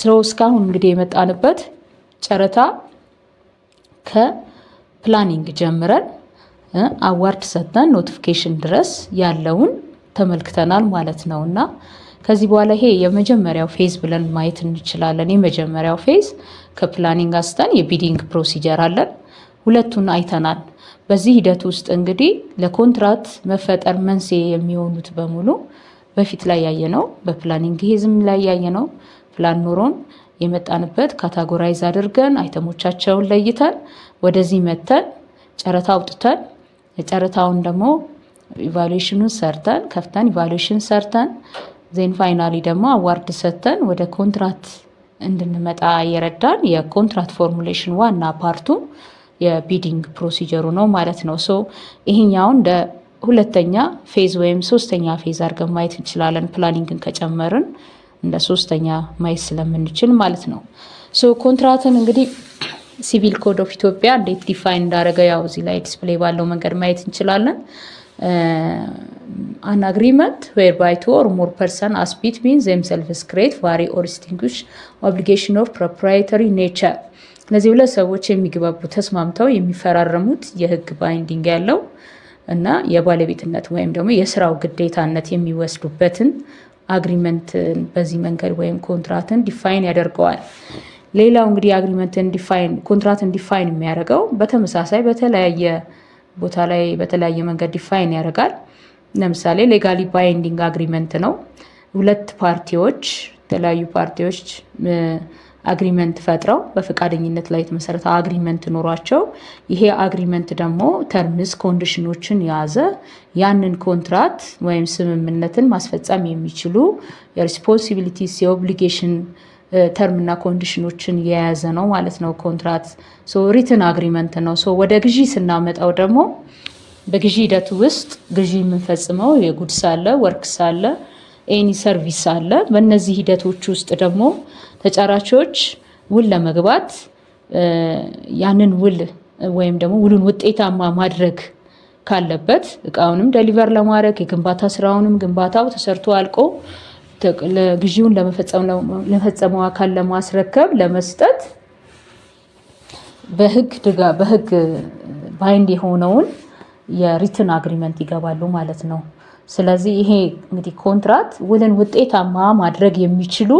ስለው እስካሁን እንግዲህ የመጣንበት ጨረታ ከፕላኒንግ ጀምረን አዋርድ ሰጥተን ኖቲፊኬሽን ድረስ ያለውን ተመልክተናል ማለት ነውና ከዚህ በኋላ ይሄ የመጀመሪያው ፌዝ ብለን ማየት እንችላለን። የመጀመሪያው ፌዝ ከፕላኒንግ አስተን የቢዲንግ ፕሮሲጀር አለን። ሁለቱን አይተናል። በዚህ ሂደት ውስጥ እንግዲህ ለኮንትራት መፈጠር መንስኤ የሚሆኑት በሙሉ በፊት ላይ ያየነው በፕላኒንግ ሄዝም ላይ ያየነው ፕላን ኖሮን የመጣንበት ካታጎራይዝ አድርገን አይተሞቻቸውን ለይተን ወደዚህ መተን ጨረታ አውጥተን የጨረታውን ደግሞ ኢቫሉዌሽኑን ሰርተን ከፍተን ኢቫሉዌሽን ሰርተን ዜን ፋይናሊ ደግሞ አዋርድ ሰጥተን ወደ ኮንትራት እንድንመጣ የረዳን የኮንትራት ፎርሙሌሽን ዋና ፓርቱ የቢዲንግ ፕሮሲጀሩ ነው ማለት ነው። ሶ ይሄኛው እንደ ሁለተኛ ፌዝ ወይም ሶስተኛ ፌዝ አድርገን ማየት እንችላለን። ፕላኒንግን ከጨመርን እንደ ሶስተኛ ማየት ስለምንችል ማለት ነው። ሶ ኮንትራትን እንግዲህ ሲቪል ኮድ ኦፍ ኢትዮጵያ እንዴት ዲፋይን እንዳደረገ ያው እዚህ ላይ ዲስፕሌይ ባለው መንገድ ማየት እንችላለን። an agreement whereby two or more persons as between themselves create vary or distinguish obligation of proprietary nature እነዚህ ሁለት ሰዎች የሚግባቡ ተስማምተው የሚፈራረሙት የህግ ባይንዲንግ ያለው እና የባለቤትነት ወይም ደግሞ የስራው ግዴታነት የሚወስዱበትን አግሪመንት በዚህ መንገድ ወይም ኮንትራትን ዲፋይን ያደርገዋል። ሌላው እንግዲህ አግሪመንትን ዲፋይን ኮንትራትን ዲፋይን የሚያደርገው በተመሳሳይ በተለያየ ቦታ ላይ በተለያየ መንገድ ዲፋይን ያደርጋል። ለምሳሌ ሌጋሊ ባይንዲንግ አግሪመንት ነው። ሁለት ፓርቲዎች የተለያዩ ፓርቲዎች አግሪመንት ፈጥረው በፈቃደኝነት ላይ የተመሰረተ አግሪመንት ኖሯቸው ይሄ አግሪመንት ደግሞ ተርምስ ኮንዲሽኖችን የያዘ ያንን ኮንትራት ወይም ስምምነትን ማስፈጸም የሚችሉ የሪስፖንሲቢሊቲስ የኦብሊጌሽን ተርምና ኮንዲሽኖችን የያዘ ነው ማለት ነው ኮንትራት። ሶ ሪትን አግሪመንት ነው። ሶ ወደ ግዢ ስናመጣው ደግሞ በግዢ ሂደቱ ውስጥ ግዢ የምንፈጽመው የጉድስ አለ፣ ወርክስ አለ፣ ኤኒ ሰርቪስ አለ። በእነዚህ ሂደቶች ውስጥ ደግሞ ተጫራቾች ውል ለመግባት ያንን ውል ወይም ደግሞ ውሉን ውጤታማ ማድረግ ካለበት እቃውንም ደሊቨር ለማድረግ የግንባታ ስራውንም ግንባታው ተሰርቶ አልቆ ለግዢውን ለመፈጸመው አካል ለማስረከብ ለመስጠት በህግ ባይንድ የሆነውን የሪትን አግሪመንት ይገባሉ ማለት ነው። ስለዚህ ይሄ እንግዲህ ኮንትራት ውልን ውጤታማ ማድረግ የሚችሉ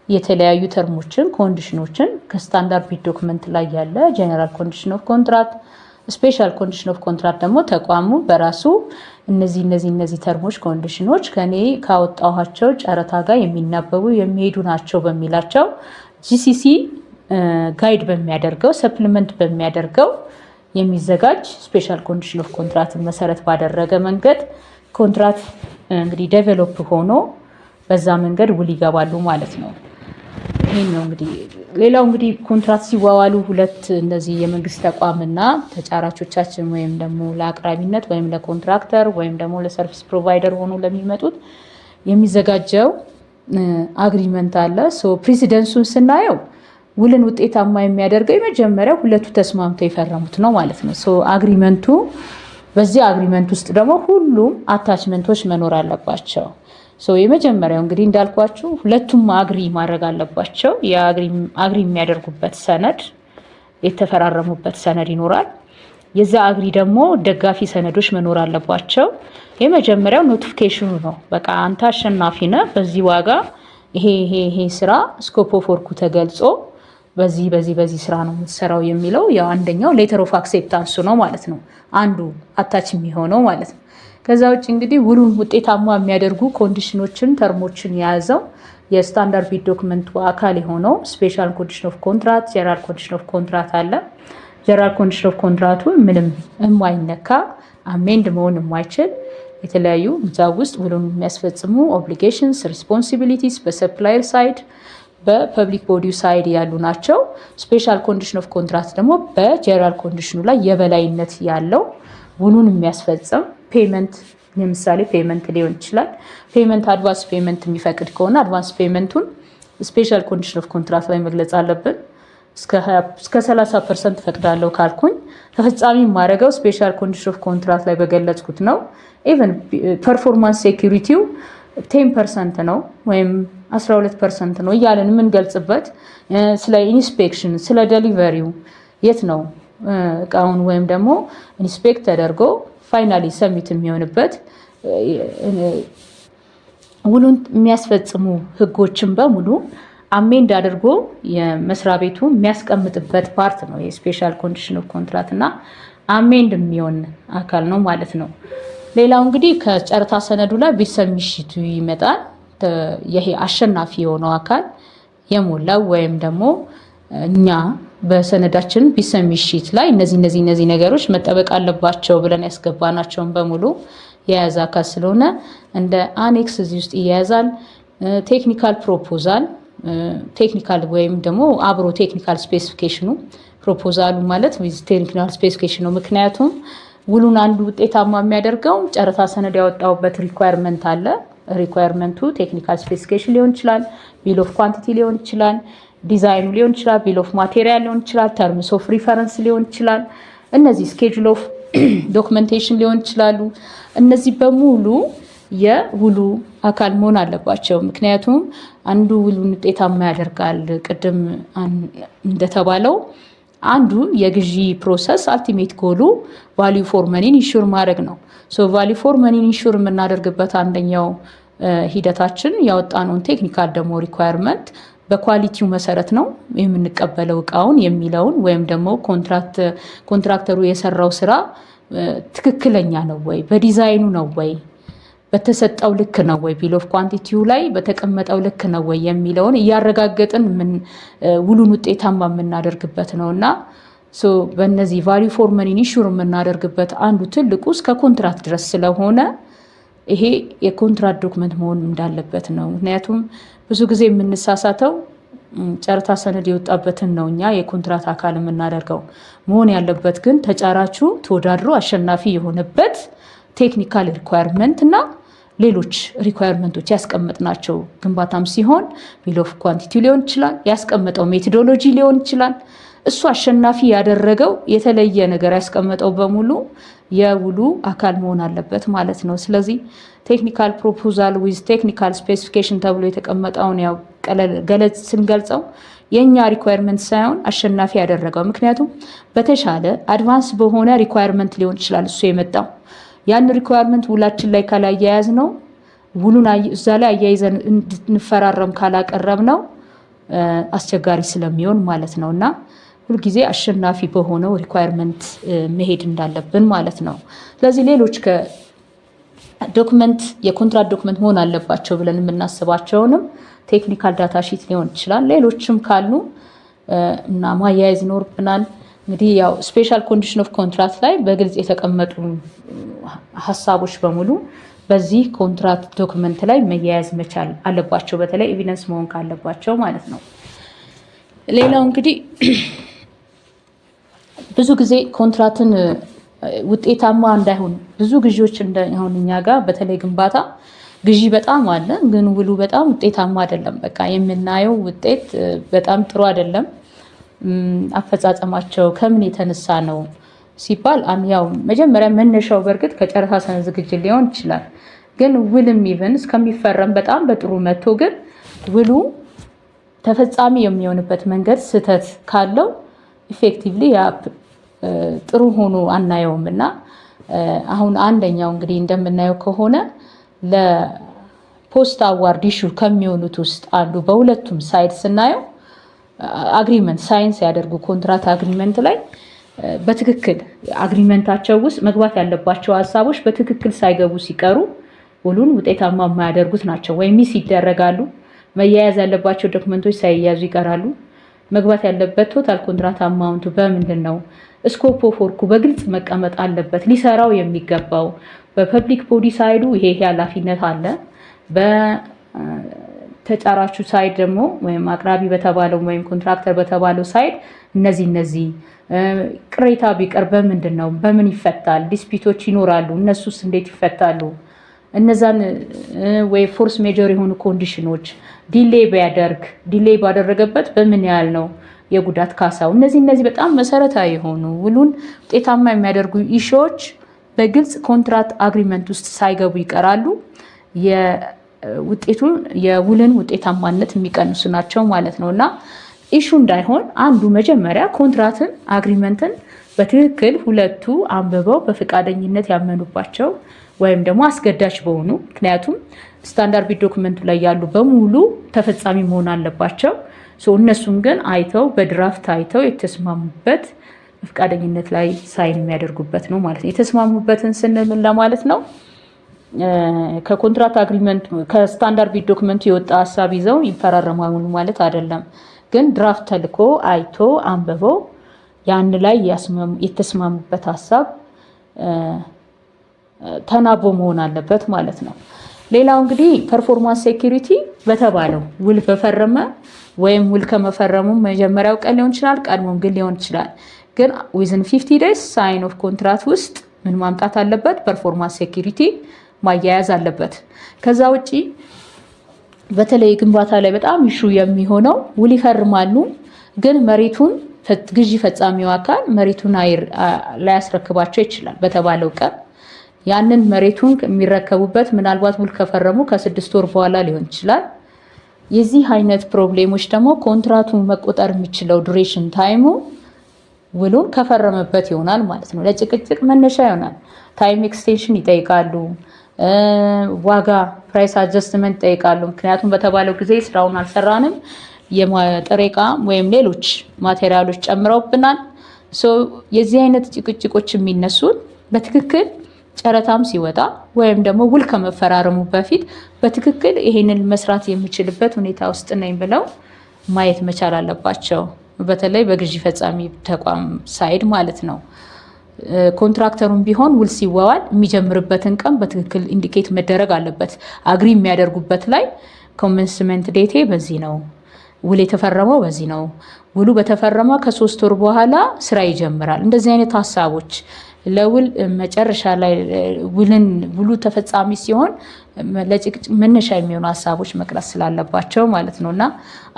የተለያዩ ተርሞችን ኮንዲሽኖችን ከስታንዳርድ ቢድ ዶክመንት ላይ ያለ ጀነራል ኮንዲሽን ኦፍ ኮንትራት ስፔሻል ኮንዲሽን ኦፍ ኮንትራት ደግሞ ተቋሙ በራሱ እነዚህ ተርሞች ኮንዲሽኖች ከኔ ካወጣኋቸው ጨረታ ጋር የሚናበቡ የሚሄዱ ናቸው በሚላቸው ጂሲሲ ጋይድ በሚያደርገው ሰፕሊመንት በሚያደርገው የሚዘጋጅ ስፔሻል ኮንዲሽን ኦፍ ኮንትራትን መሰረት ባደረገ መንገድ ኮንትራት እንግዲህ ዴቨሎፕ ሆኖ በዛ መንገድ ውል ይገባሉ ማለት ነው። ይሄን ነው እንግዲህ ሌላው እንግዲህ ኮንትራት ሲዋዋሉ ሁለት እነዚህ የመንግስት ተቋምና ተጫራቾቻችን ወይም ደግሞ ለአቅራቢነት ወይም ለኮንትራክተር ወይም ደግሞ ለሰርቪስ ፕሮቫይደር ሆኖ ለሚመጡት የሚዘጋጀው አግሪመንት አለ። ሶ ፕሬሲደንሱን ስናየው ውልን ውጤታማ የሚያደርገው የመጀመሪያው ሁለቱ ተስማምተው የፈረሙት ነው ማለት ነው። ሶ አግሪመንቱ በዚህ አግሪመንት ውስጥ ደግሞ ሁሉም አታችመንቶች መኖር አለባቸው። ሶ የመጀመሪያው እንግዲህ እንዳልኳችሁ ሁለቱም አግሪ ማድረግ አለባቸው። የአግሪ የሚያደርጉበት ሰነድ የተፈራረሙበት ሰነድ ይኖራል። የዛ አግሪ ደግሞ ደጋፊ ሰነዶች መኖር አለባቸው። የመጀመሪያው ኖቲፊኬሽኑ ነው። በቃ አንተ አሸናፊ ነህ፣ በዚህ ዋጋ ይሄ ስራ ስኮፕ ኦፍ ወርኩ ተገልጾ በዚህ ስራ ነው የምትሰራው የሚለው ያው አንደኛው ሌተር ኦፍ አክሴፕታንሱ ነው ማለት ነው። አንዱ አታች የሚሆነው ማለት ነው። ከዛ ውጭ እንግዲህ ውሉን ውጤታማ የሚያደርጉ ኮንዲሽኖችን ተርሞችን የያዘው የስታንዳርድ ቢድ ዶክመንቱ አካል የሆነው ስፔሻል ኮንዲሽን ኦፍ ኮንትራት፣ ጀነራል ኮንዲሽን ኦፍ ኮንትራት አለ። ጀነራል ኮንዲሽን ኦፍ ኮንትራቱ ምንም የማይነካ አሜንድ መሆን የማይችል የተለያዩ እዛ ውስጥ ውሉን የሚያስፈጽሙ ኦብሊጌሽንስ ሪስፖንሲቢሊቲስ በሰፕላየር ሳይድ በፐብሊክ ቦዲው ሳይድ ያሉ ናቸው። ስፔሻል ኮንዲሽን ኦፍ ኮንትራት ደግሞ በጀነራል ኮንዲሽኑ ላይ የበላይነት ያለው ውሉን የሚያስፈጽም ፔመንት ለምሳሌ ፔመንት ሊሆን ይችላል። ፔመንት አድቫንስ ፔመንት የሚፈቅድ ከሆነ አድቫንስ ፔመንቱን ስፔሻል ኮንዲሽን ኦፍ ኮንትራት ላይ መግለጽ አለብን። እስከ 30% ፈቅዳለሁ ካልኩኝ ተፈጻሚ የማደርገው ስፔሻል ኮንዲሽን ኦፍ ኮንትራት ላይ በገለጽኩት ነው። ኢቨን ፐርፎርማንስ ሴኩሪቲው 10% ነው ወይም 12% ነው እያለን የምንገልጽበት ስለ ኢንስፔክሽን ስለ ዴሊቨሪው የት ነው እቃውን ወይም ደግሞ ኢንስፔክት ተደርጎ ፋይናሊ ሰሚት የሚሆንበት ውሉን የሚያስፈጽሙ ህጎችን በሙሉ አሜንድ አድርጎ የመስሪያ ቤቱ የሚያስቀምጥበት ፓርት ነው የስፔሻል ኮንዲሽን ኦፍ ኮንትራክት እና አሜንድ የሚሆን አካል ነው ማለት ነው። ሌላው እንግዲህ ከጨረታ ሰነዱ ላይ ቢሰሚሽቱ ይመጣል። ይሄ አሸናፊ የሆነው አካል የሞላው ወይም ደግሞ እኛ በሰነዳችን ቢሰሚሽት ላይ እነዚህ ነገሮች መጠበቅ አለባቸው ብለን ያስገባናቸውን በሙሉ የያዘ አካል ስለሆነ እንደ አኔክስ እዚህ ውስጥ ይያያዛል። ቴክኒካል ፕሮፖዛል ቴክኒካል ወይም ደግሞ አብሮ ቴክኒካል ስፔሲፊኬሽኑ ፕሮፖዛሉ ማለት ቴክኒካል ስፔሲፊኬሽን ነው። ምክንያቱም ውሉን አንዱ ውጤታማ የሚያደርገው ጨረታ ሰነድ ያወጣውበት ሪኳየርመንት አለ። ሪኳየርመንቱ ቴክኒካል ስፔሲፊኬሽን ሊሆን ይችላል፣ ቢል ኦፍ ኳንቲቲ ሊሆን ይችላል፣ ዲዛይኑ ሊሆን ይችላል፣ ቢል ኦፍ ማቴሪያል ሊሆን ይችላል፣ ተርምስ ኦፍ ሪፈረንስ ሊሆን ይችላል፣ እነዚህ ስኬጁል ኦፍ ዶክመንቴሽን ሊሆን ይችላሉ። እነዚህ በሙሉ የውሉ አካል መሆን አለባቸው። ምክንያቱም አንዱ ውሉን ውጤታማ ያደርጋል። ቅድም እንደተባለው አንዱ የግዢ ፕሮሰስ አልቲሜት ጎሉ ቫሊዩ ፎር መኒን ኢንሹር ማድረግ ነው። ሶ ቫሊዩ ፎር መኒን ኢንሹር የምናደርግበት አንደኛው ሂደታችን ያወጣነውን ቴክኒካል ደግሞ ሪኳየርመንት በኳሊቲው መሰረት ነው የምንቀበለው እቃውን የሚለውን ወይም ደግሞ ኮንትራክተሩ የሰራው ስራ ትክክለኛ ነው ወይ፣ በዲዛይኑ ነው ወይ፣ በተሰጠው ልክ ነው ወይ፣ ቢል ኦፍ ኳንቲቲው ላይ በተቀመጠው ልክ ነው ወይ የሚለውን እያረጋገጥን ውሉን ውጤታማ የምናደርግበት ነው እና በእነዚህ ቫሊዩ ፎር መኒን ኢንሹር የምናደርግበት አንዱ ትልቁ እስከ ኮንትራክት ድረስ ስለሆነ ይሄ የኮንትራክት ዶክመንት መሆን እንዳለበት ነው። ምክንያቱም ብዙ ጊዜ የምንሳሳተው ጨረታ ሰነድ የወጣበትን ነው እኛ የኮንትራክት አካል የምናደርገው። መሆን ያለበት ግን ተጫራቹ ተወዳድሮ አሸናፊ የሆነበት ቴክኒካል ሪኳየርመንት እና ሌሎች ሪኳየርመንቶች ያስቀመጥናቸው ግንባታም ሲሆን ቢል ኦፍ ኳንቲቲ ሊሆን ይችላል፣ ያስቀመጠው ሜቶዶሎጂ ሊሆን ይችላል። እሱ አሸናፊ ያደረገው የተለየ ነገር ያስቀመጠው በሙሉ የውሉ አካል መሆን አለበት ማለት ነው። ስለዚህ ቴክኒካል ፕሮፖዛል ዊዝ ቴክኒካል ስፔሲፊኬሽን ተብሎ የተቀመጠውን ያው ገለጽ ስንገልጸው የኛ ሪኳየርመንት ሳይሆን አሸናፊ ያደረገው። ምክንያቱም በተሻለ አድቫንስ በሆነ ሪኳየርመንት ሊሆን ይችላል እሱ የመጣው። ያን ሪኳየርመንት ውላችን ላይ ካላያያዝ ነው ውሉን እዛ ላይ አያይዘን እንድንፈራረም ካላቀረብ ነው አስቸጋሪ ስለሚሆን ማለት ነው እና ሁልጊዜ አሸናፊ በሆነው ሪኳየርመንት መሄድ እንዳለብን ማለት ነው። ስለዚህ ሌሎች ከዶክመንት የኮንትራክት ዶክመንት መሆን አለባቸው ብለን የምናስባቸውንም ቴክኒካል ዳታ ሺት ሊሆን ይችላል፣ ሌሎችም ካሉ እና ማያያዝ ይኖርብናል። እንግዲህ ያው ስፔሻል ኮንዲሽን ኦፍ ኮንትራክት ላይ በግልጽ የተቀመጡ ሀሳቦች በሙሉ በዚህ ኮንትራክት ዶክመንት ላይ መያያዝ መቻል አለባቸው፣ በተለይ ኤቪደንስ መሆን ካለባቸው ማለት ነው። ሌላው እንግዲህ ብዙ ጊዜ ኮንትራክትን ውጤታማ እንዳይሆን ብዙ ግዢዎች አሁን እኛ ጋር በተለይ ግንባታ ግዢ በጣም አለ፣ ግን ውሉ በጣም ውጤታማ አይደለም። በቃ የምናየው ውጤት በጣም ጥሩ አይደለም። አፈጻጸማቸው ከምን የተነሳ ነው ሲባል ያው መጀመሪያ መነሻው በእርግጥ ከጨረታ ሰነድ ዝግጅት ሊሆን ይችላል። ግን ውልም ኢቨን እስከሚፈረም በጣም በጥሩ መጥቶ ግን ውሉ ተፈጻሚ የሚሆንበት መንገድ ስህተት ካለው ኢፌክቲቭሊ ጥሩ ሆኖ አናየውም እና አሁን አንደኛው እንግዲህ እንደምናየው ከሆነ ለፖስት አዋርድ ኢሹ ከሚሆኑት ውስጥ አንዱ በሁለቱም ሳይድ ስናየው አግሪመንት ሳይንስ ያደርጉ ኮንትራክት አግሪመንት ላይ በትክክል አግሪመንታቸው ውስጥ መግባት ያለባቸው ሀሳቦች በትክክል ሳይገቡ ሲቀሩ ውሉን ውጤታማ የማያደርጉት ናቸው። ወይ ሚስ ይደረጋሉ፣ መያያዝ ያለባቸው ዶክመንቶች ሳይያዙ ይቀራሉ። መግባት ያለበት ቶታል ኮንትራክት አማውንቱ በምንድን ነው፣ ስኮፕ ኦፍ ወርኩ በግልጽ መቀመጥ አለበት። ሊሰራው የሚገባው በፐብሊክ ቦዲ ሳይዱ ይሄ ኃላፊነት አለ። በተጫራቹ ሳይድ ደግሞ ወይም አቅራቢ በተባለው ወይም ኮንትራክተር በተባለው ሳይድ እነዚህ ቅሬታ ቢቀር በምንድን ነው፣ በምን ይፈታል? ዲስፒቶች ይኖራሉ፣ እነሱስ እንዴት ይፈታሉ? እነዛን ወይ ፎርስ ሜጀር የሆኑ ኮንዲሽኖች ዲሌይ ባደረገበት በምን ያህል ነው የጉዳት ካሳው? እነዚህ በጣም መሰረታዊ የሆኑ ውሉን ውጤታማ የሚያደርጉ ኢሹዎች በግልጽ ኮንትራክት አግሪመንት ውስጥ ሳይገቡ ይቀራሉ። ውጤቱን የውልን ውጤታማነት የሚቀንሱ ናቸው ማለት ነውና ኢሹ እንዳይሆን አንዱ መጀመሪያ ኮንትራትን አግሪመንትን በትክክል ሁለቱ አንብበው በፈቃደኝነት ያመኑባቸው ወይም ደግሞ አስገዳጅ በሆኑ ምክንያቱም ስታንዳርድ ዶክመንቱ ላይ ያሉ በሙሉ ተፈጻሚ መሆን አለባቸው። እነሱን ግን አይተው በድራፍት አይተው የተስማሙበት በፈቃደኝነት ላይ ሳይን የሚያደርጉበት ነው ማለት ነው። የተስማሙበትን ስንል ለማለት ነው ከኮንትራት አግሪመንት ከስታንዳርድ ዶክመንቱ የወጣ ሀሳብ ይዘው ይፈራረማሉ ማለት አይደለም። ግን ድራፍት ተልኮ አይቶ አንብበው ያን ላይ የተስማሙበት ሀሳብ ተናቦ መሆን አለበት ማለት ነው። ሌላው እንግዲህ ፐርፎርማንስ ሴኩሪቲ በተባለው ውል በፈረመ ወይም ውል ከመፈረሙ መጀመሪያው ቀን ሊሆን ይችላል፣ ቀድሞም ግን ሊሆን ይችላል። ግን ዊዝን 50 ዴይስ ሳይን ኦፍ ኮንትራት ውስጥ ምን ማምጣት አለበት? ፐርፎርማንስ ሴኩሪቲ ማያያዝ አለበት። ከዛ ውጪ በተለይ ግንባታ ላይ በጣም ኢሹ የሚሆነው ውል ይፈርማሉ፣ ግን መሬቱን ግዢ ፈጻሚው አካል መሬቱን ላያስረክባቸው ይችላል በተባለው ቀን። ያንን መሬቱን የሚረከቡበት ምናልባት ውል ከፈረሙ ከ6 ወር በኋላ ሊሆን ይችላል። የዚህ አይነት ፕሮብሌሞች ደግሞ ኮንትራቱን መቆጠር የሚችለው ዱሬሽን ታይሙ ውሉን ከፈረመበት ይሆናል ማለት ነው። ለጭቅጭቅ መነሻ ይሆናል። ታይም ኤክስቴንሽን ይጠይቃሉ፣ ዋጋ ፕራይስ አጀስትመንት ይጠይቃሉ። ምክንያቱም በተባለው ጊዜ ስራውን አልሰራንም፣ የጥሬ ዕቃ ወይም ሌሎች ማቴሪያሎች ጨምረውብናል። የዚህ አይነት ጭቅጭቆች የሚነሱት በትክክል ጨረታም ሲወጣ ወይም ደግሞ ውል ከመፈራረሙ በፊት በትክክል ይሄንን መስራት የሚችልበት ሁኔታ ውስጥ ነኝ ብለው ማየት መቻል አለባቸው። በተለይ በግዢ ፈጻሚ ተቋም ሳይድ ማለት ነው። ኮንትራክተሩም ቢሆን ውል ሲዋዋል የሚጀምርበትን ቀን በትክክል ኢንዲኬት መደረግ አለበት። አግሪ የሚያደርጉበት ላይ ኮሜንስመንት ዴቴ በዚህ ነው፣ ውል የተፈረመው በዚህ ነው፣ ውሉ በተፈረመ ከ3 ወር በኋላ ስራ ይጀምራል። እንደዚህ አይነት ሀሳቦች ለውል መጨረሻ ላይ ውሉ ተፈጻሚ ሲሆን ለጭቅጭቅ መነሻ የሚሆኑ ሀሳቦች መቅረት ስላለባቸው ማለት ነው እና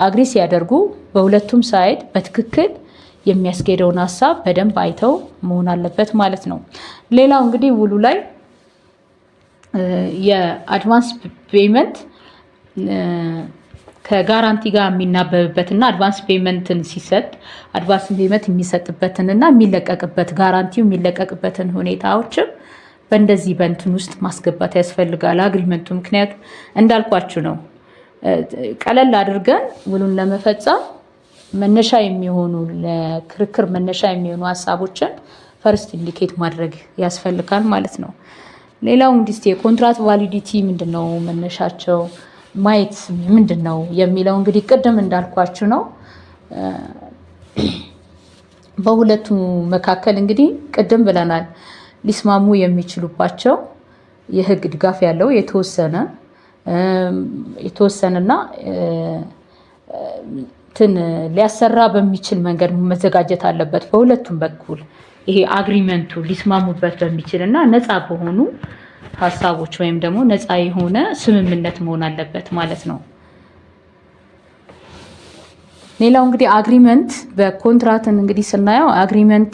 አግሪ ሲያደርጉ በሁለቱም ሳይድ በትክክል የሚያስኬደውን ሀሳብ በደንብ አይተው መሆን አለበት ማለት ነው። ሌላው እንግዲህ ውሉ ላይ የአድቫንስ ፔመንት ከጋራንቲ ጋር የሚናበብበትና አድቫንስ ፔመንትን ሲሰጥ አድቫንስ ፔመንት የሚሰጥበትንና የሚለቀቅበት ጋራንቲው የሚለቀቅበትን ሁኔታዎችም በእንደዚህ በእንትን ውስጥ ማስገባት ያስፈልጋል አግሪመንቱ። ምክንያቱም እንዳልኳችሁ ነው፣ ቀለል አድርገን ውሉን ለመፈጸም መነሻ የሚሆኑ ለክርክር መነሻ የሚሆኑ ሀሳቦችን ፈርስት ኢንዲኬት ማድረግ ያስፈልጋል ማለት ነው። ሌላው እንግዲህ የኮንትራት ቫሊዲቲ ምንድነው መነሻቸው ማየት ምንድነው የሚለው እንግዲህ ቅድም እንዳልኳችሁ ነው። በሁለቱ መካከል እንግዲህ ቅድም ብለናል ሊስማሙ የሚችሉባቸው የህግ ድጋፍ ያለው የተወሰነና ሊያሰራ በሚችል መንገድ መዘጋጀት አለበት። በሁለቱም በኩል ይሄ አግሪመንቱ ሊስማሙበት በሚችል እና ነፃ በሆኑ ሀሳቦች ወይም ደግሞ ነፃ የሆነ ስምምነት መሆን አለበት ማለት ነው። ሌላው እንግዲህ አግሪመንት በኮንትራትን እንግዲህ ስናየው አግሪመንት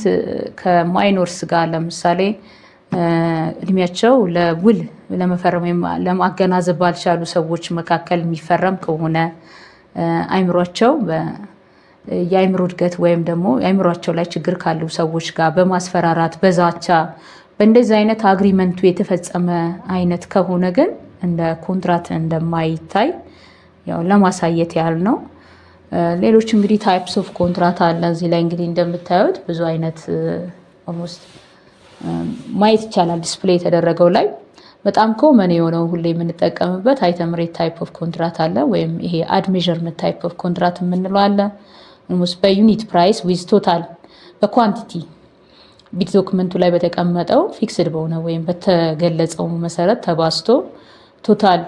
ከማይኖርስ ጋር ለምሳሌ እድሜያቸው ለውል ለመፈረም ወይም ለማገናዘብ ባልቻሉ ሰዎች መካከል የሚፈረም ከሆነ አይምሯቸው የአይምሮ እድገት ወይም ደግሞ አይምሯቸው ላይ ችግር ካሉ ሰዎች ጋር በማስፈራራት በዛቻ በእንደዚህ አይነት አግሪመንቱ የተፈጸመ አይነት ከሆነ ግን እንደ ኮንትራት እንደማይታይ ያው ለማሳየት ያህል ነው። ሌሎች እንግዲህ ታይፕስ ኦፍ ኮንትራት አለ። እዚህ ላይ እንግዲህ እንደምታዩት ብዙ አይነት ኦልሞስት ማየት ይቻላል። ዲስፕሌይ የተደረገው ላይ በጣም ኮመን የሆነው ሁሌ የምንጠቀምበት አይተም ሬት ታይፕ ኦፍ ኮንትራት አለ፣ ወይም ይሄ አድ ሜዠርመንት ታይፕ ኦፍ ኮንትራት የምንለው አለ። ኦልሞስት በዩኒት ፕራይስ ዊዝ ቶታል በኳንቲቲ ቢድ ዶክመንቱ ላይ በተቀመጠው ፊክስድ በሆነ ወይም በተገለጸው መሰረት ተባዝቶ ቶታል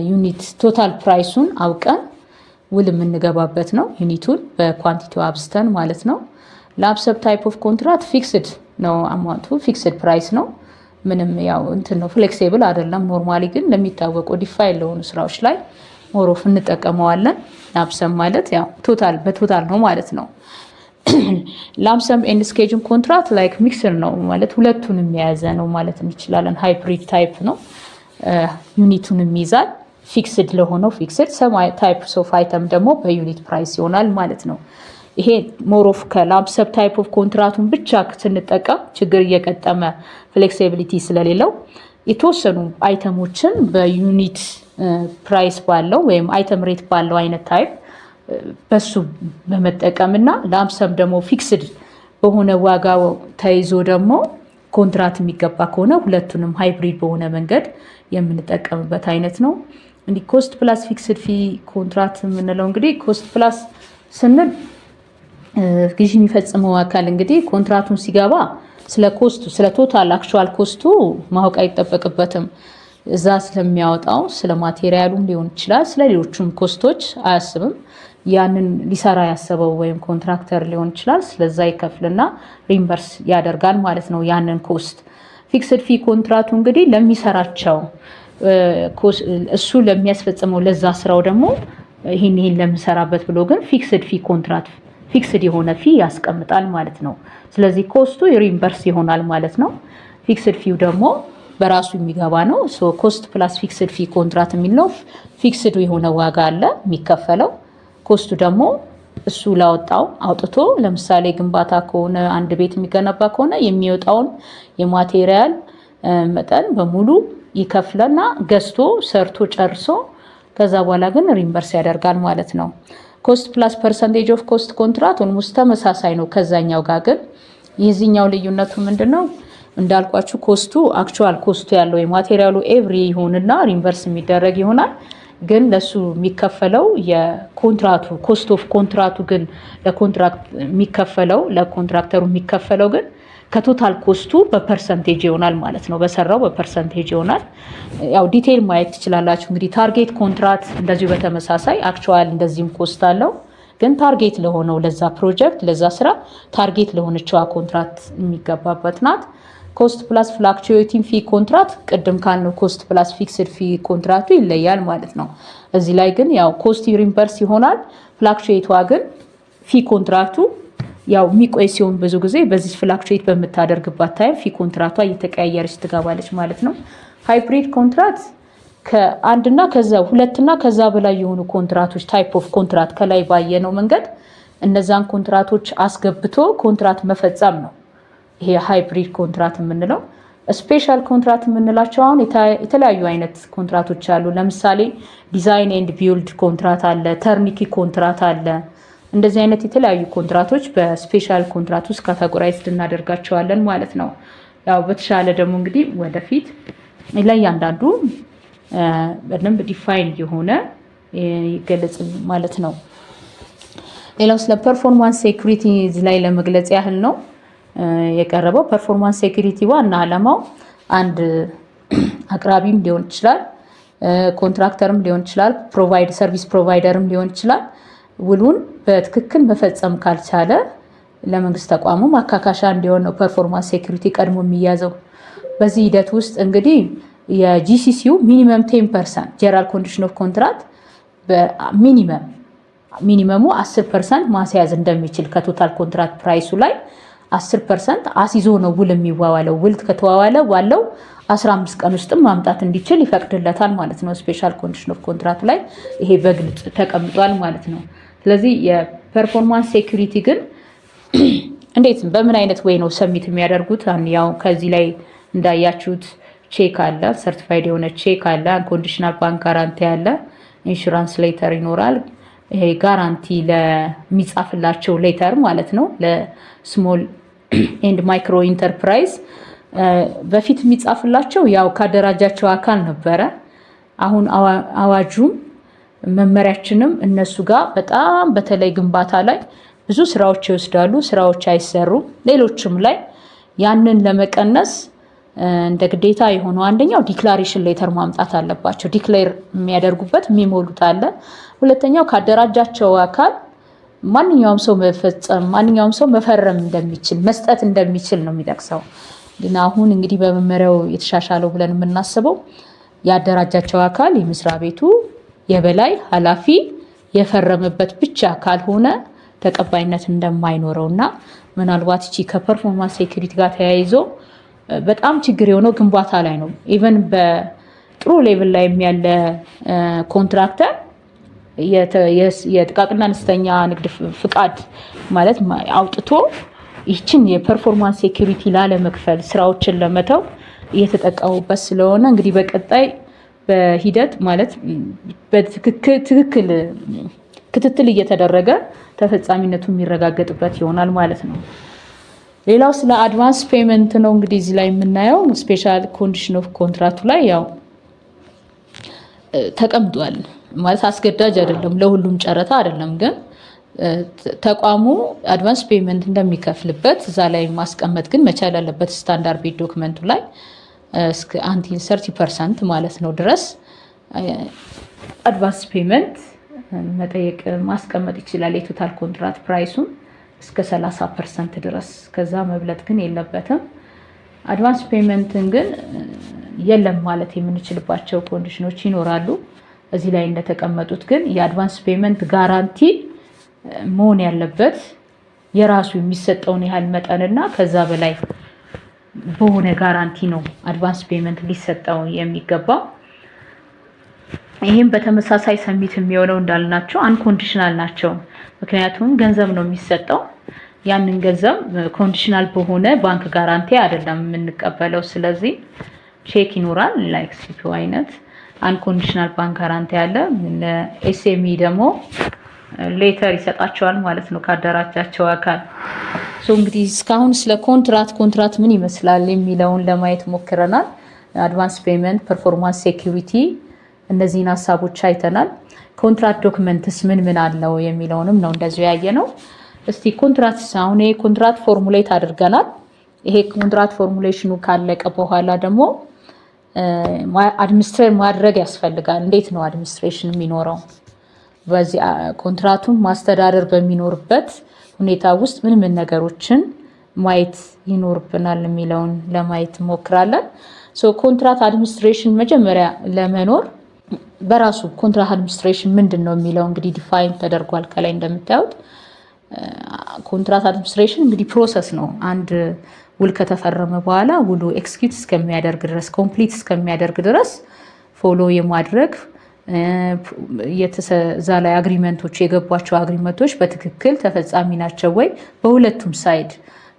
ዩኒት ቶታል ፕራይሱን አውቀን ውል የምንገባበት ነው። ዩኒቱን በኳንቲቲው አብዝተን ማለት ነው። ላፕሰብ ታይፕ ኦፍ ኮንትራት ፊክስድ ነው፣ አማውንቱ ፊክስድ ፕራይስ ነው። ምንም ያው እንትን ነው፣ ፍሌክሲብል አይደለም። ኖርማሊ ግን ለሚታወቁ ዲፋይን ለሆኑ ስራዎች ላይ ሞሮፍ እንጠቀመዋለን። ላፕሰብ ማለት ያው ቶታል በቶታል ነው ማለት ነው። ላምሰም ኤንድ ስኬጁን ኮንትራት ላይክ ሚክስር ነው ማለት ሁለቱንም የያዘ ነው ማለት እንችላለን። ሃይብሪድ ታይፕ ነው። ዩኒቱንም ይይዛል፣ ፊክስድ ለሆነው ፊክስድ፣ ሰም ታይፕስ ኦፍ አይተም ደግሞ በዩኒት ፕራይስ ይሆናል ማለት ነው። ይሄ ሞር ኦፍ ከላምሰም ታይፕ ኦፍ ኮንትራቱን ብቻ ስንጠቀም ችግር እየቀጠመ ፍሌክሲቢሊቲ ስለሌለው የተወሰኑ አይተሞችን በዩኒት ፕራይስ ባለው ወይም አይተም ሬት ባለው አይነት ታይፕ በሱ በመጠቀምና ላምሰም ደግሞ ፊክስድ በሆነ ዋጋ ተይዞ ደግሞ ኮንትራት የሚገባ ከሆነ ሁለቱንም ሃይብሪድ በሆነ መንገድ የምንጠቀምበት አይነት ነው። እንዲህ ኮስት ፕላስ ፊክስድ ፊ ኮንትራት የምንለው እንግዲህ ኮስት ፕላስ ስንል ግዢ የሚፈጽመው አካል እንግዲህ ኮንትራቱን ሲገባ ስለ ኮስቱ ስለ ቶታል አክቹዋል ኮስቱ ማወቅ አይጠበቅበትም። እዛ ስለሚያወጣው ስለ ማቴሪያሉም ሊሆን ይችላል፣ ስለ ሌሎቹም ኮስቶች አያስብም። ያንን ሊሰራ ያሰበው ወይም ኮንትራክተር ሊሆን ይችላል፣ ስለዛ ይከፍልና ሪምበርስ ያደርጋል ማለት ነው ያንን ኮስት። ፊክስድ ፊ ኮንትራቱ እንግዲህ ለሚሰራቸው እሱ ለሚያስፈጽመው ለዛ ስራው ደግሞ ይህን ለምሰራበት ብሎ ግን ፊክስድ ፊ ኮንትራት ፊክስድ የሆነ ፊ ያስቀምጣል ማለት ነው። ስለዚህ ኮስቱ ሪምበርስ ይሆናል ማለት ነው። ፊክስድ ፊው ደግሞ በራሱ የሚገባ ነው። ኮስት ፕላስ ፊክስድ ፊ ኮንትራት የሚለው ፊክስድ የሆነ ዋጋ አለ የሚከፈለው። ኮስቱ ደግሞ እሱ ላወጣው አውጥቶ ለምሳሌ ግንባታ ከሆነ አንድ ቤት የሚገነባ ከሆነ የሚወጣውን የማቴሪያል መጠን በሙሉ ይከፍለና ገዝቶ ሰርቶ ጨርሶ ከዛ በኋላ ግን ሪምበርስ ያደርጋል ማለት ነው። ኮስት ፕላስ ፐርሰንቴጅ ኦፍ ኮስት ኮንትራት ኦልሞስት ተመሳሳይ ነው ከዛኛው ጋር። ግን የዚህኛው ልዩነቱ ምንድነው? እንዳልኳችሁ ኮስቱ አክቹዋል ኮስቱ ያለው የማቴሪያሉ ኤቭሪ ይሆንና ሪምበርስ የሚደረግ ይሆናል። ግን ለሱ የሚከፈለው የኮንትራቱ ኮስት ኦፍ ኮንትራቱ ግን ለኮንትራክት የሚከፈለው ለኮንትራክተሩ የሚከፈለው ግን ከቶታል ኮስቱ በፐርሰንቴጅ ይሆናል ማለት ነው። በሰራው በፐርሰንቴጅ ይሆናል። ያው ዲቴይል ማየት ትችላላችሁ። እንግዲህ ታርጌት ኮንትራት እንደዚሁ በተመሳሳይ አክቹዋል እንደዚህም ኮስት አለው። ግን ታርጌት ለሆነው ለዛ ፕሮጀክት ለዛ ስራ ታርጌት ለሆነችዋ ኮንትራት የሚገባበት ናት። ኮስት ፕላስ ፍላክቹዌቲንግ ፊ ኮንትራት ቅድም ካልነው ኮስት ፕላስ ፊክስድ ፊ ኮንትራቱ ይለያል ማለት ነው። እዚህ ላይ ግን ያው ኮስት ሪምበርስ ይሆናል። ፍላክቹዌቷ ግን ፊ ኮንትራቱ ያው የሚቆይ ሲሆን ብዙ ጊዜ በዚህ ፍላክቹዌት በምታደርግባት ታይም ፊ ኮንትራቷ እየተቀያየረች ትገባለች ማለት ነው። ሃይብሪድ ኮንትራት ከአንድና ከዛ ሁለትና ከዛ በላይ የሆኑ ኮንትራቶች ታይፕ ኦፍ ኮንትራት ከላይ ባየነው መንገድ እነዛን ኮንትራቶች አስገብቶ ኮንትራት መፈጸም ነው። ይሄ ሃይብሪድ ኮንትራት የምንለው። ስፔሻል ኮንትራት የምንላቸው አሁን የተለያዩ አይነት ኮንትራቶች አሉ። ለምሳሌ ዲዛይን ኤንድ ቢልድ ኮንትራት አለ፣ ተርኒኪ ኮንትራት አለ። እንደዚህ አይነት የተለያዩ ኮንትራቶች በስፔሻል ኮንትራት ውስጥ ካቴጎራይዝድ እናደርጋቸዋለን ማለት ነው። ያው በተሻለ ደግሞ እንግዲህ ወደፊት ለእያንዳንዱ በደንብ ዲፋይን የሆነ ይገለጽ ማለት ነው። ሌላው ስለ ፐርፎርማንስ ሴኩሪቲ ላይ ለመግለጽ ያህል ነው የቀረበው። ፐርፎርማንስ ሴኩሪቲ ዋና ዓላማው አንድ አቅራቢም ሊሆን ይችላል፣ ኮንትራክተርም ሊሆን ይችላል፣ ሰርቪስ ፕሮቫይደርም ሊሆን ይችላል ውሉን በትክክል መፈጸም ካልቻለ ለመንግስት ተቋሙ ማካካሻ እንዲሆን ነው ፐርፎርማንስ ሴኩሪቲ ቀድሞ የሚያዘው። በዚህ ሂደት ውስጥ እንግዲህ የጂሲሲው ሚኒመም 10% ጀነራል ኮንዲሽን ኦፍ ኮንትራት ሚኒመሙ 10% ማስያዝ እንደሚችል ከቶታል ኮንትራት ፕራይሱ ላይ 10% አስይዞ ነው ውል የሚዋዋለው። ውል ከተዋዋለ ዋለው 15 ቀን ውስጥም ማምጣት እንዲችል ይፈቅድለታል ማለት ነው። ስፔሻል ኮንዲሽን ኦፍ ኮንትራቱ ላይ ይሄ በግልጽ ተቀምጧል ማለት ነው። ስለዚህ የፐርፎርማንስ ሴኩሪቲ ግን እንዴት በምን አይነት ወይ ነው ሰሚት የሚያደርጉት? ያው ከዚህ ላይ እንዳያችሁት ቼክ አለ፣ ሰርቲፋይድ የሆነ ቼክ አለ፣ አንኮንዲሽናል ባንክ ጋራንቲ አለ፣ ኢንሹራንስ ሌተር ይኖራል። ይሄ ጋራንቲ ለሚጻፍላቸው ሌተር ማለት ነው። ለስሞል ኤንድ ማይክሮ ኢንተርፕራይዝ በፊት የሚጻፍላቸው ያው ካደራጃቸው አካል ነበረ። አሁን አዋጁም መመሪያችንም እነሱ ጋር በጣም በተለይ ግንባታ ላይ ብዙ ስራዎች ይወስዳሉ፣ ስራዎች አይሰሩም። ሌሎችም ላይ ያንን ለመቀነስ እንደ ግዴታ የሆነው አንደኛው ዲክላሬሽን ሌተር ማምጣት አለባቸው። ዲክሌር የሚያደርጉበት የሚሞሉት አለ። ሁለተኛው ካደራጃቸው አካል ማንኛውም ሰው መፈጸም ማንኛውም ሰው መፈረም እንደሚችል መስጠት እንደሚችል ነው የሚጠቅሰው። ግን አሁን እንግዲህ በመመሪያው የተሻሻለው ብለን የምናስበው ያደራጃቸው አካል የመስሪያ ቤቱ የበላይ ኃላፊ የፈረመበት ብቻ ካልሆነ ተቀባይነት እንደማይኖረውና ምናልባት እቺ ከፐርፎርማንስ ሴኩሪቲ ጋር ተያይዞ በጣም ችግር የሆነው ግንባታ ላይ ነው። ኢቨን ጥሩ ሌቭል ላይ ያለ ኮንትራክተር የጥቃቅንና አነስተኛ ንግድ ፍቃድ ማለት አውጥቶ ይህችን የፐርፎርማንስ ሴኩሪቲ ላለመክፈል ስራዎችን ለመተው እየተጠቀሙበት ስለሆነ እንግዲህ በቀጣይ በሂደት ማለት በትክክል ክትትል እየተደረገ ተፈጻሚነቱ የሚረጋገጥበት ይሆናል ማለት ነው። ሌላው ስለ አድቫንስ ፔመንት ነው። እንግዲህ እዚህ ላይ የምናየው ስፔሻል ኮንዲሽን ኦፍ ኮንትራክቱ ላይ ያው ተቀምጧል ማለት አስገዳጅ አይደለም፣ ለሁሉም ጨረታ አይደለም፣ ግን ተቋሙ አድቫንስ ፔመንት እንደሚከፍልበት እዛ ላይ ማስቀመጥ ግን መቻል ያለበት ስታንዳርድ ቤት ዶክመንቱ ላይ እስከ አንቲል 30% ማለት ነው ድረስ አድቫንስ ፔመንት መጠየቅ ማስቀመጥ ይችላል። የቶታል ኮንትራክት ፕራይሱን እስከ 30% ድረስ ከዛ መብለጥ ግን የለበትም። አድቫንስ ፔመንትን ግን የለም ማለት የምንችልባቸው ኮንዲሽኖች ይኖራሉ። እዚህ ላይ እንደተቀመጡት ግን የአድቫንስ ፔመንት ጋራንቲ መሆን ያለበት የራሱ የሚሰጠውን ያህል መጠንና ከዛ በላይ በሆነ ጋራንቲ ነው አድቫንስ ፔመንት ሊሰጠው የሚገባው። ይህም በተመሳሳይ ሰሚት የሚሆነው እንዳልናቸው አንኮንዲሽናል ናቸው። ምክንያቱም ገንዘብ ነው የሚሰጠው። ያንን ገንዘብ ኮንዲሽናል በሆነ ባንክ ጋራንቲ አይደለም የምንቀበለው። ስለዚህ ቼክ ይኖራል ላይክ ሲፒኦ አይነት አንኮንዲሽናል ባንክ ጋራንቲ አለ። ኤስኤምኢ ደግሞ ሌተር ይሰጣቸዋል ማለት ነው ካደራጃቸው አካል። እንግዲህ እስካሁን ስለ ኮንትራት ምን ይመስላል የሚለውን ለማየት ሞክረናል። አድቫንስ ፔመንት፣ ፐርፎርማንስ ሴኩሪቲ እነዚህን ሀሳቦች አይተናል። ኮንትራክት ዶክመንትስ ምን አለው የሚለውንም ነው እንደዚሁ ያየነው። እስቲ ኮንትራክት አሁን ይሄ ኮንትራክት ፎርሙሌት አድርገናል። ይሄ ኮንትራክት ፎርሙሌሽኑ ካለቀ በኋላ ደግሞ አድሚኒስትሬት ማድረግ ያስፈልጋል። እንዴት ነው አድሚኒስትሬሽን የሚኖረው? በዚህ ኮንትራክቱን ማስተዳደር በሚኖርበት ሁኔታ ውስጥ ምን ነገሮችን ማየት ይኖርብናል የሚለውን ለማየት እንሞክራለን። ኮንትራክት አድሚኒስትሬሽን መጀመሪያ ለመኖር በራሱ ኮንትራክት አድሚኒስትሬሽን ምንድን ነው የሚለው እንግዲህ ዲፋይን ተደርጓል ከላይ እንደምታዩት። ኮንትራክት አድሚኒስትሬሽን እንግዲህ ፕሮሰስ ነው። አንድ ውል ከተፈረመ በኋላ ውሉ ኤክስኪዩት እስከሚያደርግ ድረስ ኮምፕሊት እስከሚያደርግ ድረስ ፎሎ የማድረግ እዛ ላይ አግሪመንቶች የገቧቸው አግሪመንቶች በትክክል ተፈጻሚ ናቸው ወይ በሁለቱም ሳይድ